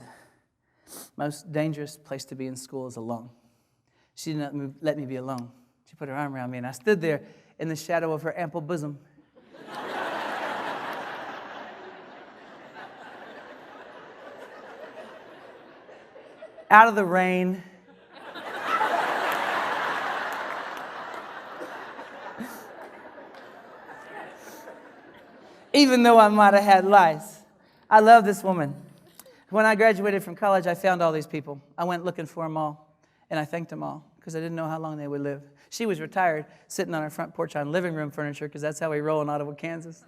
most dangerous place to be in school is alone. She didn't let me be alone. She put her arm around me, and I stood there in the shadow of her ample bosom. Out of the rain. Even though I might have had lice. I love this woman. When I graduated from college, I found all these people. I went looking for them all, and I thanked them all because I didn't know how long they would live. She was retired, sitting on our front porch on living room furniture because that's how we roll in Ottawa, Kansas.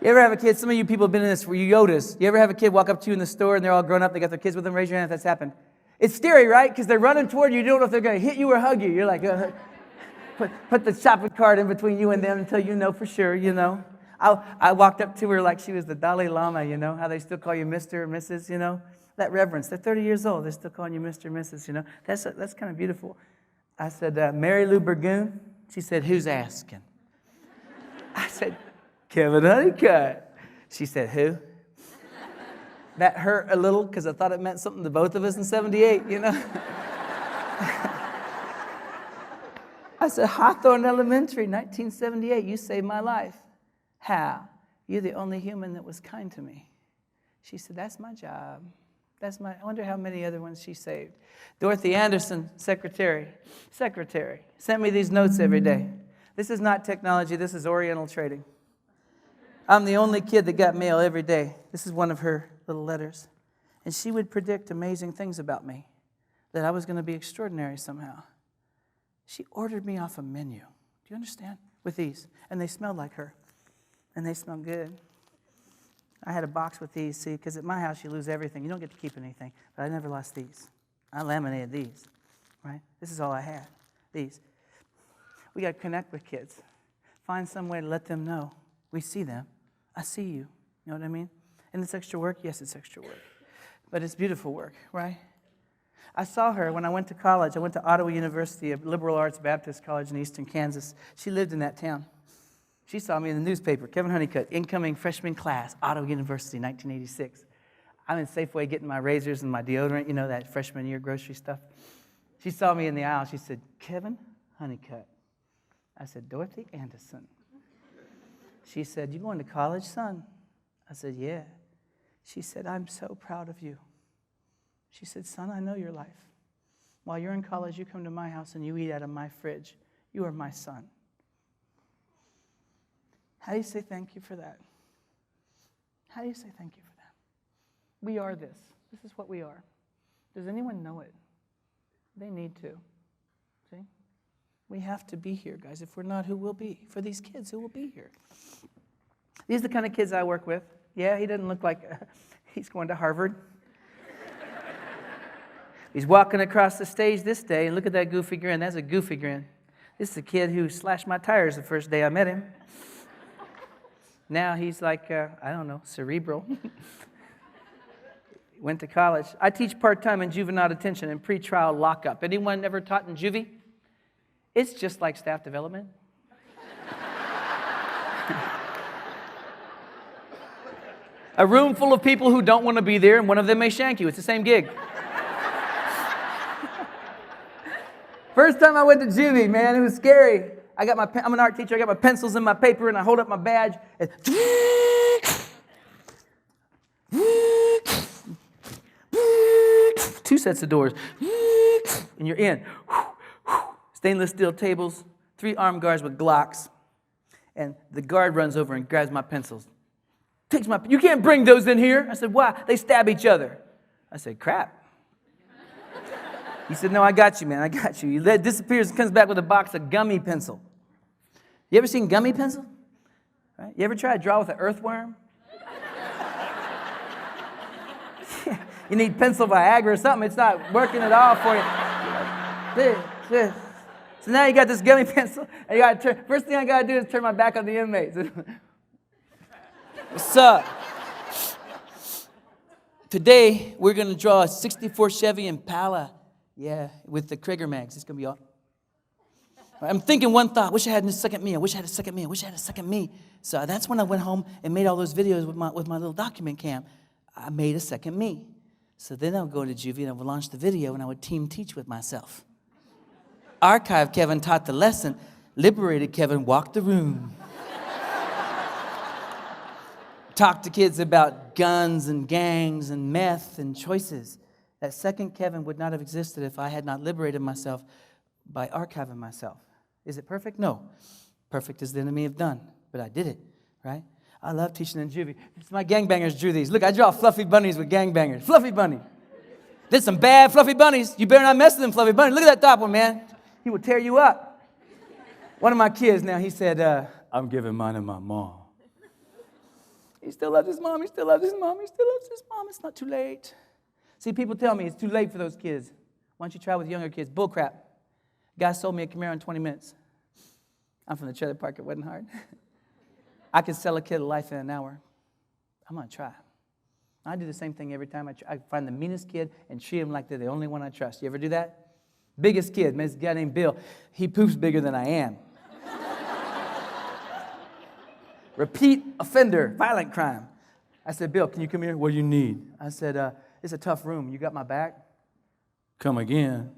You ever have a kid? Some of you people have been in this for Yodas. You ever have a kid walk up to you in the store and they're all grown up, they got their kids with them? Raise your hand if that's happened. It's scary, right? Because they're running toward you. You don't know if they're going to hit you or hug you. You're like, put the shopping cart in between you and them until you know for sure, you know. I walked up to her like she was the Dalai Lama, you know, how they still call you Mr. or Mrs., you know. That reverence. They're 30 years old. They're still calling you Mr. or Mrs., you know. That's kind of beautiful. I said, Mary Lou Burgoon? She said, who's asking? I said, Kevin Honeycutt. She said, who? That hurt a little because I thought it meant something to both of us in 78, you know. I said, Hawthorne Elementary, 1978, you saved my life. How? You're the only human that was kind to me. She said, that's my job. I wonder how many other ones she saved. Dorothy Anderson, secretary, sent me these notes every day. This is not technology, this is Oriental trading. I'm the only kid that got mail every day. This is one of her little letters. And she would predict amazing things about me, that I was going to be extraordinary somehow. She ordered me off a menu. Do you understand? With these. And they smelled like her. And they smelled good. I had a box with these, see, because at my house you lose everything. You don't get to keep anything. But I never lost these. I laminated these, right? This is all I had, these. We got to connect with kids. Find some way to let them know. We see them. I see you. You know what I mean? And it's extra work? Yes, it's extra work. But it's beautiful work, right? I saw her when I went to college. I went to Ottawa University, a liberal arts Baptist college in eastern Kansas. She lived in that town. She saw me in the newspaper, Kevin Honeycutt, incoming freshman class, Ottawa University, 1986. I'm in Safeway getting my razors and my deodorant, you know, that freshman year grocery stuff. She saw me in the aisle. She said, Kevin Honeycutt. I said, Dorothy Anderson. She said, you going to college, son? I said, yeah. She said, I'm so proud of you. She said, son, I know your life. While you're in college, you come to my house and you eat out of my fridge. You are my son. How do you say thank you for that? How do you say thank you for that? We are this. This is what we are. Does anyone know it? They need to. See? We have to be here, guys. If we're not, who will be? For these kids, who will be here? These are the kind of kids I work with. Yeah, he doesn't look like he's going to Harvard. He's walking across the stage this day, and look at that goofy grin. That's a goofy grin. This is a kid who slashed my tires the first day I met him. Now he's like, I don't know, cerebral. Went to college. I teach part-time in juvenile detention and pretrial lockup. Anyone ever taught in juvie? It's just like staff development. A room full of people who don't want to be there, and one of them may shank you. It's the same gig. First time I went to juvie, man, it was scary. I'm an art teacher. I got my pencils and my paper, and I hold up my badge. And 2 sets of doors. And you're in. Stainless steel tables, 3 armed guards with Glocks. And the guard runs over and grabs my pencils. You can't bring those in here. I said, why? They stab each other. I said, crap. He said, no, I got you, man. I got you. He disappears and comes back with a box of gummy pencil. You ever seen gummy pencil? Right? You ever try to draw with an earthworm? You need pencil Viagra or something. It's not working at all for you. This. So now you got this gummy pencil. And you got to first thing I got to do is turn my back on the inmates. What's up? Today, we're going to draw a 64 Chevy Impala. Yeah, with the Krieger mags. It's going to be all. I'm thinking one thought. Wish I had a second me. I wish I had a second me. I wish I had a second me. So that's when I went home and made all those videos with my little document cam. I made a second me. So then I would go to juvie and I would launch the video and I would team teach with myself. Archive Kevin taught the lesson. Liberated Kevin walked the room. Talked to kids about guns and gangs and meth and choices. That second Kevin would not have existed if I had not liberated myself by archiving myself. Is it perfect? No. Perfect is the enemy of done, but I did it, right? I love teaching in juvie. My gangbangers drew these. Look, I draw fluffy bunnies with gangbangers. Fluffy bunny. There's some bad fluffy bunnies. You better not mess with them fluffy bunnies. Look at that top one, man. He will tear you up. One of my kids now, he said, I'm giving mine to my mom. He still loves his mom. He still loves his mom. He still loves his mom. It's not too late. See, people tell me it's too late for those kids. Why don't you try with younger kids? Bull crap. Guy sold me a Camaro in 20 minutes. I'm from the trailer park. It wasn't hard. I could sell a kid a life in an hour. I'm going to try. I do the same thing every time. I find the meanest kid and treat him like they're the only one I trust. You ever do that? Biggest kid, man, this guy named Bill. He poops bigger than I am. Repeat offender, violent crime. I said, Bill, can you come here? What do you need? I said, it's a tough room. You got my back? Come again.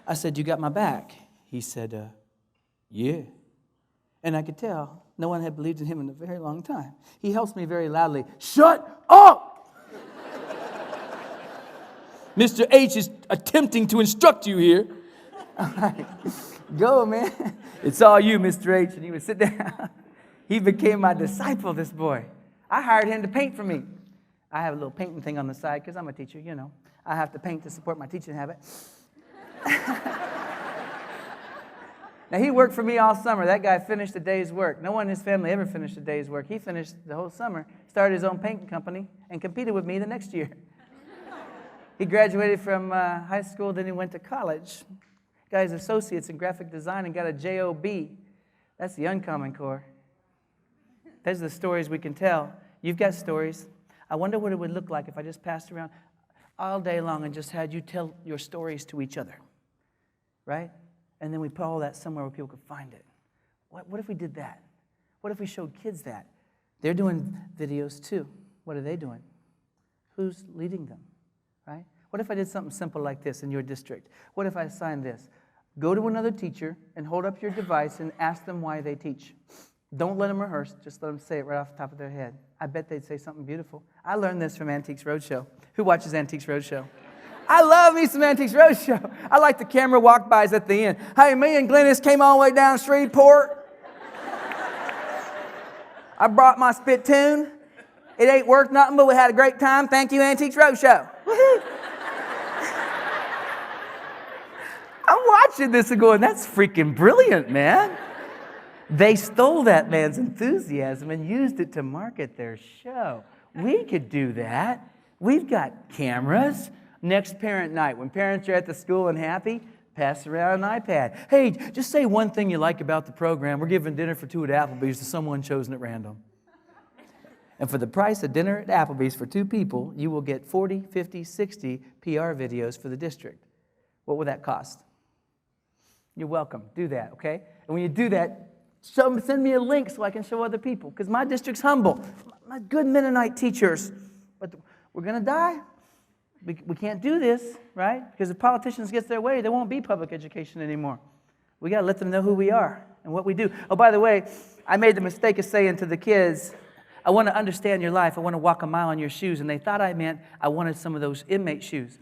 I said, you got my back? He said, yeah. And I could tell no one had believed in him in a very long time. He helps me very loudly. Shut up! Mr. H is attempting to instruct you here. I'm like, go, man. It's all you, Mr. H. And he would sit down. He became my disciple, this boy. I hired him to paint for me. I have a little painting thing on the side because I'm a teacher, you know. I have to paint to support my teaching habit. Now, he worked for me all summer. That guy finished a day's work. No one in his family ever finished a day's work. He finished the whole summer, started his own painting company, and competed with me the next year. He graduated from high school, then he went to college. Got his associates in graphic design and got a JOB. That's the uncommon core. Those are the stories we can tell. You've got stories. I wonder what it would look like if I just passed around all day long and just had you tell your stories to each other, right? And then we put all that somewhere where people could find it. What if we did that? What if we showed kids that? They're doing videos too. What are they doing? Who's leading them, right? What if I did something simple like this in your district? What if I assigned this? Go to another teacher and hold up your device and ask them why they teach. Don't let them rehearse. Just let them say it right off the top of their head. I bet they'd say something beautiful. I learned this from Antiques Roadshow. Who watches Antiques Roadshow? I love me some Antiques Roadshow. I like the camera walk-bys at the end. Hey, me and Glennis came all the way down Shreveport. I brought my spittoon. It ain't worth nothing, but we had a great time. Thank you, Antiques Roadshow. I'm watching this and going, that's freaking brilliant, man. They stole that man's enthusiasm and used it to market their show. We could do that. We've got cameras. Next parent night, when parents are at the school and happy, pass around an iPad. Hey, just say one thing you like about the program. We're giving dinner for two at Applebee's to someone chosen at random. And for the price of dinner at Applebee's for two people, you will get 40, 50, 60 PR videos for the district. What will that cost? You're welcome. Do that, okay? And when you do that, send me a link so I can show other people, because my district's humble. My good Mennonite teachers. But we're going to die. We can't do this, right? Because if politicians get their way, there won't be public education anymore. We got to let them know who we are and what we do. Oh, by the way, I made the mistake of saying to the kids, I want to understand your life. I want to walk a mile in your shoes. And they thought I meant I wanted some of those inmate shoes.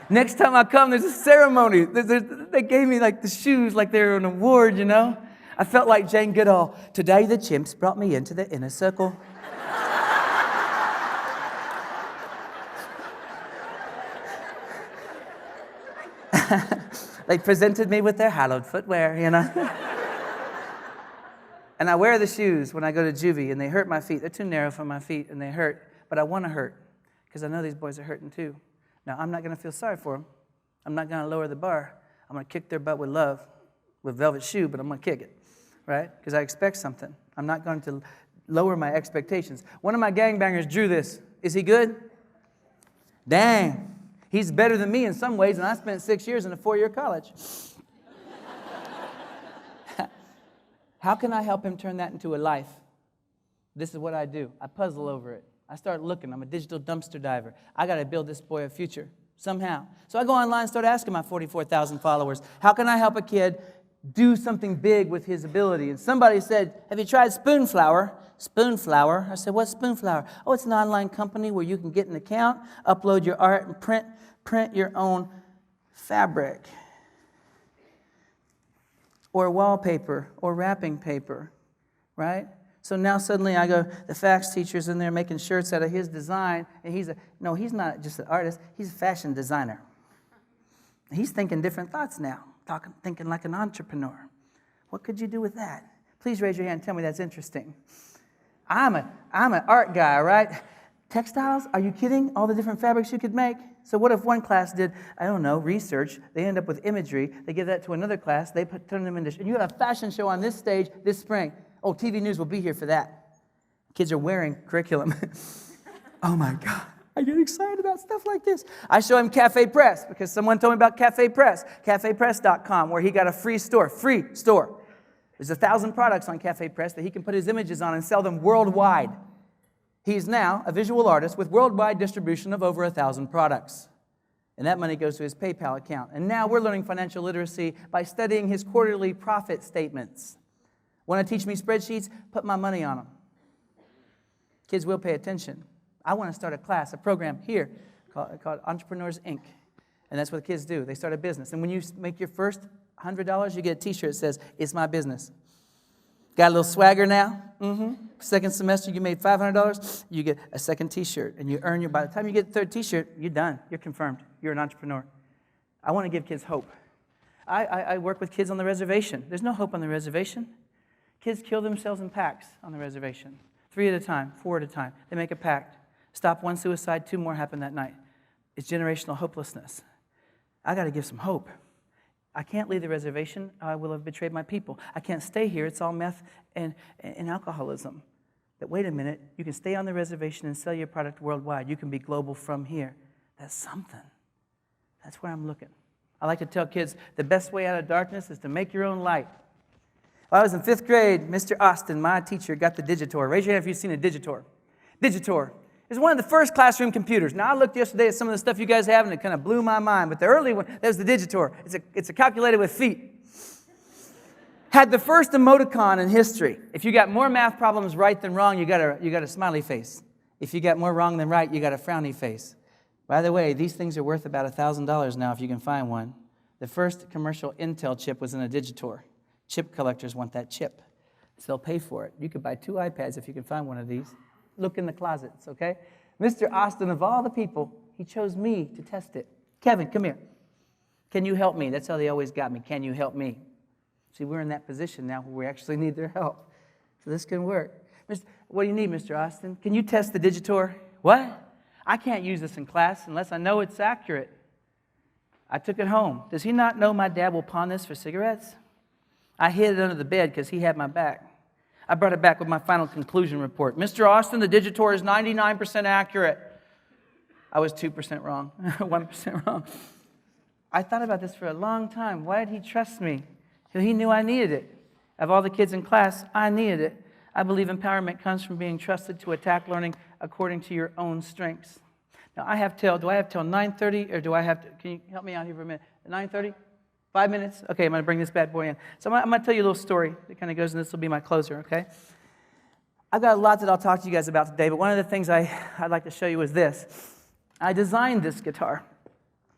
Next time I come, there's a ceremony. They gave me like the shoes like they were an award, you know. I felt like Jane Goodall. Today the chimps brought me into the inner circle. They presented me with their hallowed footwear, you know. And I wear the shoes when I go to juvie, and they hurt my feet. They're too narrow for my feet, and they hurt. But I want to hurt, because I know these boys are hurting too. Now, I'm not going to feel sorry for them. I'm not going to lower the bar. I'm going to kick their butt with love, with velvet shoe, but I'm going to kick it, right? Because I expect something. I'm not going to lower my expectations. One of my gangbangers drew this. Is he good? Dang. He's better than me in some ways, and I spent 6 years in a 4-year college. How can I help him turn that into a life? This is what I do. I puzzle over it. I start looking. I'm a digital dumpster diver. I got to build this boy a future somehow. So I go online and start asking my 44,000 followers, how can I help a kid do something big with his ability? And somebody said, have you tried Spoonflower? Spoonflower. I said, what's Spoonflower? Oh, it's an online company where you can get an account, upload your art, and print your own fabric or wallpaper or wrapping paper, right? So now suddenly I go, the fax teacher's in there making shirts out of his design, and he's not just an artist, he's a fashion designer. He's thinking different thoughts now, thinking like an entrepreneur. What could you do with that? Please raise your hand and tell me that's interesting. I'm an art guy, right? Textiles? Are you kidding? All the different fabrics you could make? So what if one class did, I don't know, research, they end up with imagery, they give that to another class, they turn them into, and you have a fashion show on this stage this spring. Oh, TV News will be here for that. Kids are wearing curriculum. Oh my God, I get excited about stuff like this. I show him Cafe Press because someone told me about Cafe Press, cafepress.com, where he got a free store. There's 1,000 products on Cafe Press that he can put his images on and sell them worldwide. He's now a visual artist with worldwide distribution of over 1,000 products. And that money goes to his PayPal account. And now we're learning financial literacy by studying his quarterly profit statements. Want to teach me spreadsheets? Put my money on them. Kids will pay attention. I want to start a class, a program here called Entrepreneurs, Inc. And that's what the kids do. They start a business. And when you make your first $100, you get a T-shirt that says, "It's my business." Got a little swagger now? Second semester, you made $500, you get a second T-shirt. And you earn by the time you get the third T-shirt, you're done. You're confirmed. You're an entrepreneur. I want to give kids hope. I work with kids on the reservation. There's no hope on the reservation. Kids kill themselves in packs on the reservation. 3 at a time, 4 at a time. They make a pact. Stop one suicide, 2 more happen that night. It's generational hopelessness. I got to give some hope. I can't leave the reservation. I will have betrayed my people. I can't stay here. It's all meth and alcoholism. But wait a minute. You can stay on the reservation and sell your product worldwide. You can be global from here. That's something. That's where I'm looking. I like to tell kids the best way out of darkness is to make your own light. When I was in 5th grade, Mr. Austin, my teacher, got the Digitor. Raise your hand if you've seen a Digitor. Digitor. It's one of the first classroom computers. Now, I looked yesterday at some of the stuff you guys have, and it kind of blew my mind. But the early one, that was the Digitor. It's a calculator with feet. Had the first emoticon in history. If you got more math problems right than wrong, you got a smiley face. If you got more wrong than right, you got a frowny face. By the way, these things are worth about $1,000 now if you can find one. The first commercial Intel chip was in a Digitor. Chip collectors want that chip, so they'll pay for it. You could buy 2 iPads if you can find one of these. Look in the closets, okay? Mr. Austin, of all the people, he chose me to test it. Kevin, come here. Can you help me? That's how they always got me. Can you help me? See, we're in that position now where we actually need their help. So this can work. What do you need, Mr. Austin? Can you test the Digitor? What? I can't use this in class unless I know it's accurate. I took it home. Does he not know my dad will pawn this for cigarettes? I hid it under the bed because he had my back. I brought it back with my final conclusion report. Mr. Austin, the Digitor is 99% accurate. I was 2% wrong, 1% wrong. I thought about this for a long time. Why did he trust me? He knew I needed it. Of all the kids in class, I needed it. I believe empowerment comes from being trusted to attack learning according to your own strengths. Now, do I have till 9:30, or do I have to, can you help me out here for a minute? 9:30? 5 minutes? Okay, I'm going to bring this bad boy in. So I'm going to tell you a little story that kind of goes, and this will be my closer, okay? I've got a lot that I'll talk to you guys about today, but one of the things I'd like to show you is this. I designed this guitar.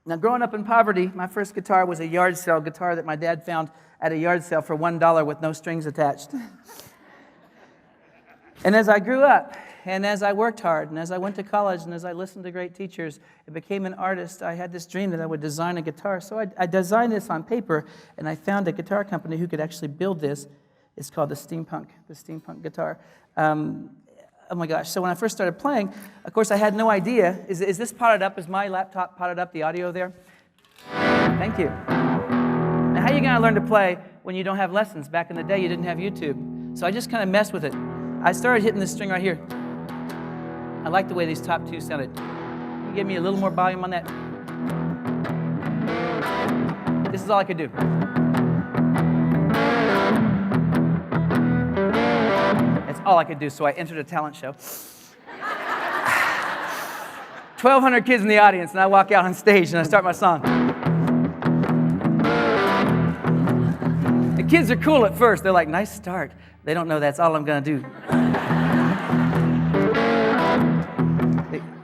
Now, growing up in poverty, my first guitar was a yard sale guitar that my dad found at a yard sale for $1 with no strings attached. And as I grew up, and as I worked hard, and as I went to college, and as I listened to great teachers, and became an artist, I had this dream that I would design a guitar. So I designed this on paper, and I found a guitar company who could actually build this. It's called the steampunk guitar. Oh my gosh, so when I first started playing, of course I had no idea. Is this potted up? Is my laptop potted up, the audio there? Thank you. Now, how are you going to learn to play when you don't have lessons? Back in the day, you didn't have YouTube. So I just kind of messed with it. I started hitting this string right here. I like the way these top 2 sounded. Can you give me a little more volume on that? This is all I could do. That's all I could do, so I entered a talent show. 1,200 kids in the audience, and I walk out on stage and I start my song. The kids are cool at first. They're like, nice start. They don't know that's all I'm going to do.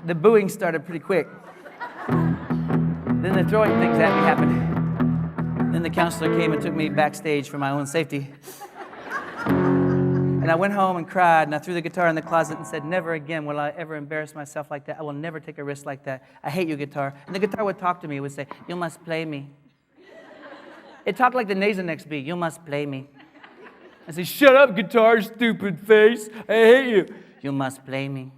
The booing started pretty quick. Then the throwing things at me happened. Then the counselor came and took me backstage for my own safety. And I went home and cried, and I threw the guitar in the closet and said, never again will I ever embarrass myself like that. I will never take a risk like that. I hate you, guitar. And the guitar would talk to me. It would say, you must play me. It talked like the Nasonex bee. You must play me. I say, shut up, guitar, stupid face. I hate you. You must play me.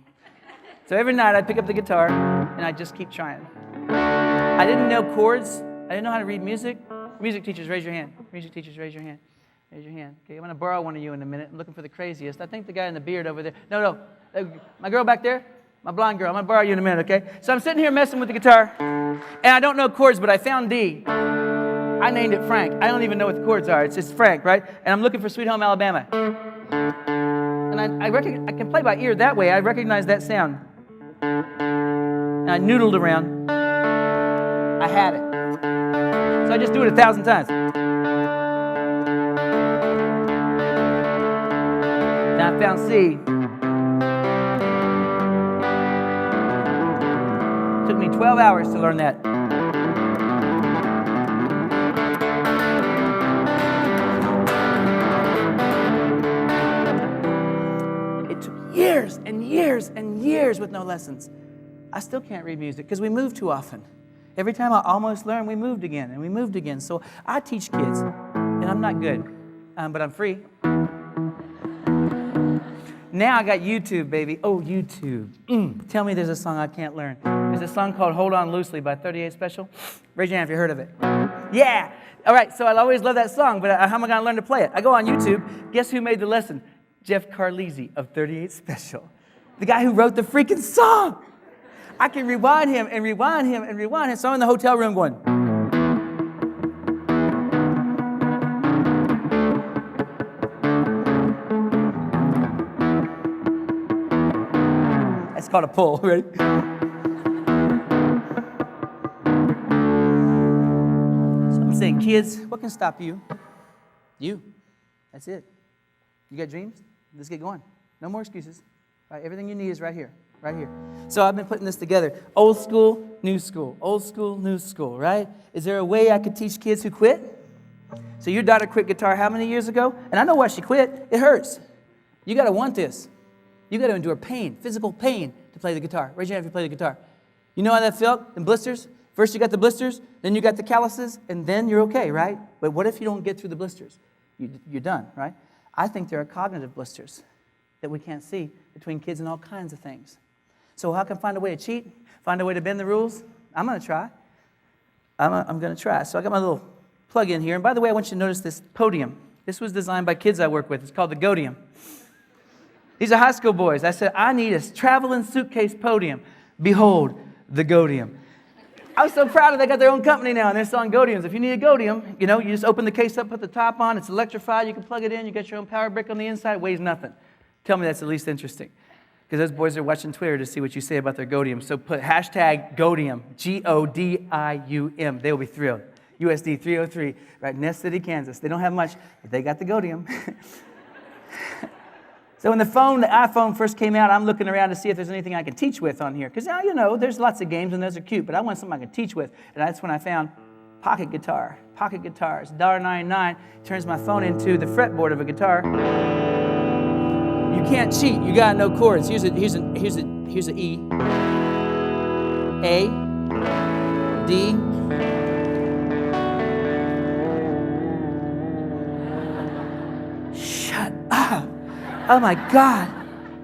So every night I'd pick up the guitar, and I'd just keep trying. I didn't know chords. I didn't know how to read music. Music teachers, raise your hand. Music teachers, raise your hand. Raise your hand. Okay, I'm going to borrow one of you in a minute. I'm looking for the craziest. I think the guy in the beard over there. No. My girl back there, my blonde girl. I'm going to borrow you in a minute, okay? So I'm sitting here messing with the guitar, and I don't know chords, but I found D. I named it Frank. I don't even know what the chords are. It's just Frank, right? And I'm looking for Sweet Home Alabama. And I can play by ear that way. I recognize that sound. And I noodled around. I had it. So I just do it 1,000 times. Now I found C. It took me 12 hours to learn that. It took years and years and years with no lessons. I still can't read music because we move too often. Every time I almost learned, we moved again and we moved again. So I teach kids, and I'm not good, but I'm free. Now I got YouTube, baby. Oh, YouTube. Tell me there's a song I can't learn. There's a song called Hold On Loosely by 38 Special. Raise your hand if you heard of it. Yeah. All right, so I'll always love that song, but how am I going to learn to play it? I go on YouTube. Guess who made the lesson? Jeff Carlisi of 38 Special. The guy who wrote the freaking song. I can rewind him and rewind him and rewind him. So I'm in the hotel room going. That's called a pull, right? So I'm saying, kids, what can stop you? You. That's it. You got dreams? Let's get going. No more excuses. All right, everything you need is right here. Right here. So I've been putting this together. Old school, new school. Old school, new school, right? Is there a way I could teach kids who quit? So your daughter quit guitar how many years ago? And I know why she quit. It hurts. You got to want this. You got to endure pain, physical pain, to play the guitar. Raise your hand if you play the guitar. You know how that felt in blisters? First you got the blisters, then you got the calluses, and then you're okay, right? But what if you don't get through the blisters? You're done, right? I think there are cognitive blisters that we can't see between kids and all kinds of things. So how can I find a way to cheat? Find a way to bend the rules? I'm going to try. I'm going to try. So I got my little plug in here. And by the way, I want you to notice this podium. This was designed by kids I work with. It's called the Godium. These are high school boys. I said, I need a traveling suitcase podium. Behold, the Godium. I was so proud of they got their own company now, and they're selling Godiums. If you need a Godium, you just open the case up, put the top on. It's electrified. You can plug it in. You got your own power brick on the inside. Weighs nothing. Tell me that's the least interesting. Because those boys are watching Twitter to see what you say about their Godium. So put hashtag Godium, Godium. They will be thrilled. USD 303, right? Nest City, Kansas. They don't have much, but they got the Godium. So when the iPhone first came out, I'm looking around to see if there's anything I can teach with on here. Because now, there's lots of games and those are cute, but I want something I can teach with. And that's when I found pocket guitar. Pocket guitars, $1.99 turns my phone into the fretboard of a guitar. You can't cheat. You gotta know chords. Here's an E, A, D, shut up. Oh my God.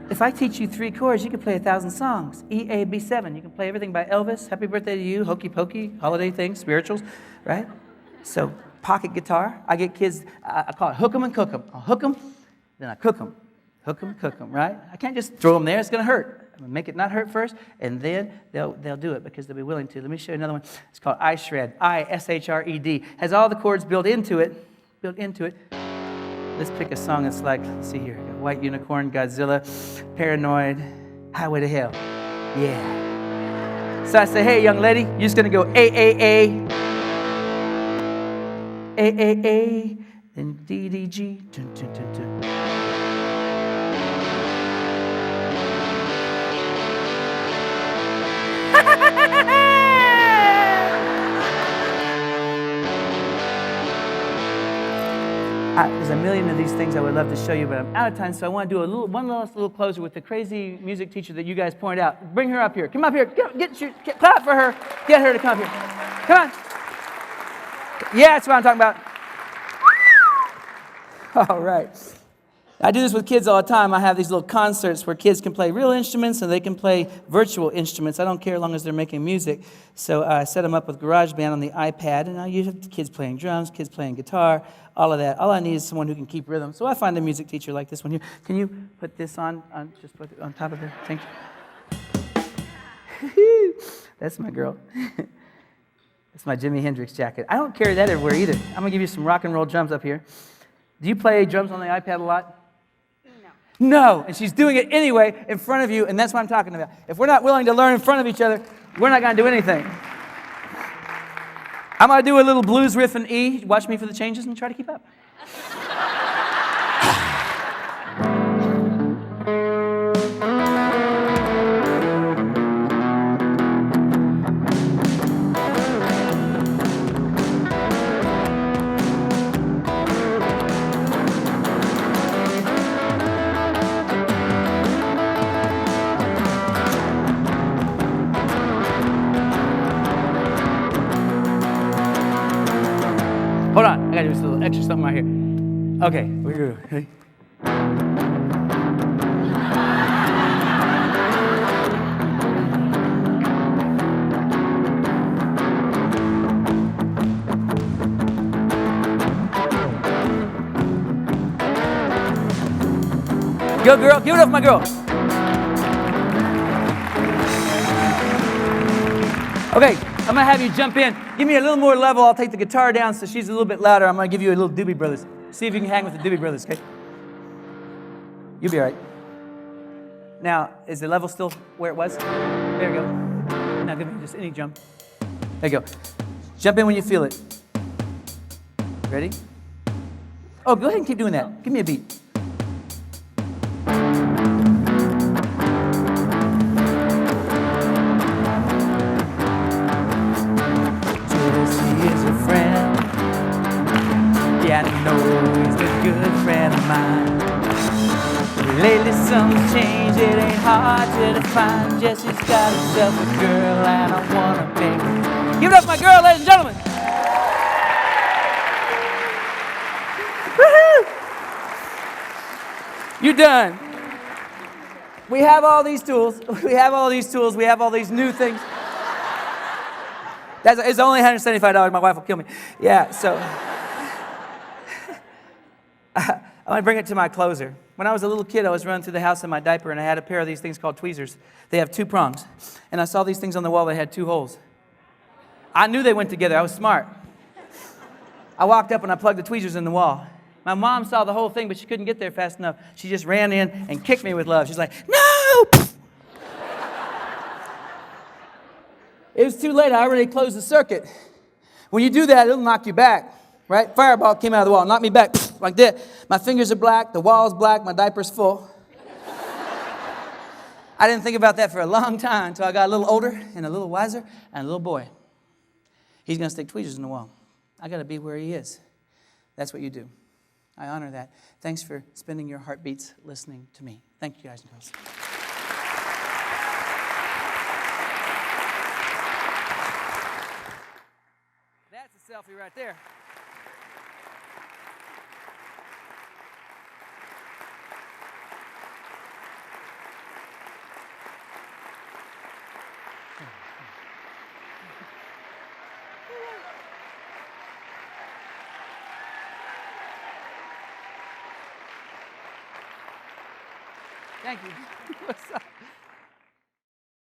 If I teach you 3 chords, you can play 1,000 songs. E, A, B, 7. You can play everything by Elvis, Happy Birthday to You, Hokey Pokey, holiday things, spirituals, right? So pocket guitar. I get kids, I call it hook 'em and cook 'em. I'll hook 'em, then I cook 'em. Hook 'em, cook 'em, right? I can't just throw them there. It's going to hurt. I'm going to make it not hurt first, and then they'll do it because they'll be willing to. Let me show you another one. It's called iShred, I-S-H-R-E-D. Has all the chords built into it. Let's pick a song that's like, let's see here. White Unicorn, Godzilla, Paranoid, Highway to Hell. Yeah. So I say, hey, young lady, you're just going to go A, then D, D, G, dun, dun, dun, dun. There's a million of these things I would love to show you, but I'm out of time, so I want to do one last little closer with the crazy music teacher that you guys pointed out. Bring her up here. Come up here. Clap for her. Get her to come up here. Come on. Yeah, that's what I'm talking about. All right. I do this with kids all the time. I have these little concerts where kids can play real instruments and they can play virtual instruments. I don't care as long as they're making music. So I set them up with GarageBand on the iPad, and I usually have kids playing drums, kids playing guitar, all of that. All I need is someone who can keep rhythm. So I find a music teacher like this one here. Can you put this on just put it on top of there? Thank you. That's my girl. That's my Jimi Hendrix jacket. I don't carry that everywhere either. I'm going to give you some rock and roll drums up here. Do you play drums on the iPad a lot? No, and she's doing it anyway in front of you, and that's what I'm talking about. If we're not willing to learn in front of each other, we're not going to do anything. I'm going to do a little blues riff in E. Watch me for the changes and try to keep up. Hold on, I gotta do this little extra something right here. Okay, we're good. Hey. Go, girl, give it up, my girl. Okay, I'm gonna have you jump in. Give me a little more level. I'll take the guitar down so she's a little bit louder. I'm gonna give you a little Doobie Brothers. See if you can hang with the Doobie Brothers, okay? You'll be all right. Now, is the level still where it was? There you go. Now give me just any jump. There you go. Jump in when you feel it. Ready? Oh, go ahead and keep doing that. Give me a beat. Yeah, I know he's a good friend of mine. Lately something's changed, it ain't hard to define. Jesse's got himself a girl and I wanna make her. Give it up, my girl, ladies and gentlemen. Woohoo! You're done. We have all these tools. We have all these new things. It's only $175. My wife will kill me. Yeah, so I'm going to bring it to my closer. When I was a little kid, I was running through the house in my diaper, and I had a pair of these things called tweezers. They have 2 prongs. And I saw these things on the wall that had 2 holes. I knew they went together. I was smart. I walked up and I plugged the tweezers in the wall. My mom saw the whole thing, but she couldn't get there fast enough. She just ran in and kicked me with love. She's like, no! It was too late. I already closed the circuit. When you do that, it'll knock you back. Right? Fireball came out of the wall, knocked me back like that. My fingers are black, the wall's black, my diaper's full. I didn't think about that for a long time until I got a little older and a little wiser and a little boy. He's going to stick tweezers in the wall. I got to be where he is. That's what you do. I honor that. Thanks for spending your heartbeats listening to me. Thank you, guys and girls. That's a selfie right there. Thank you. What's up?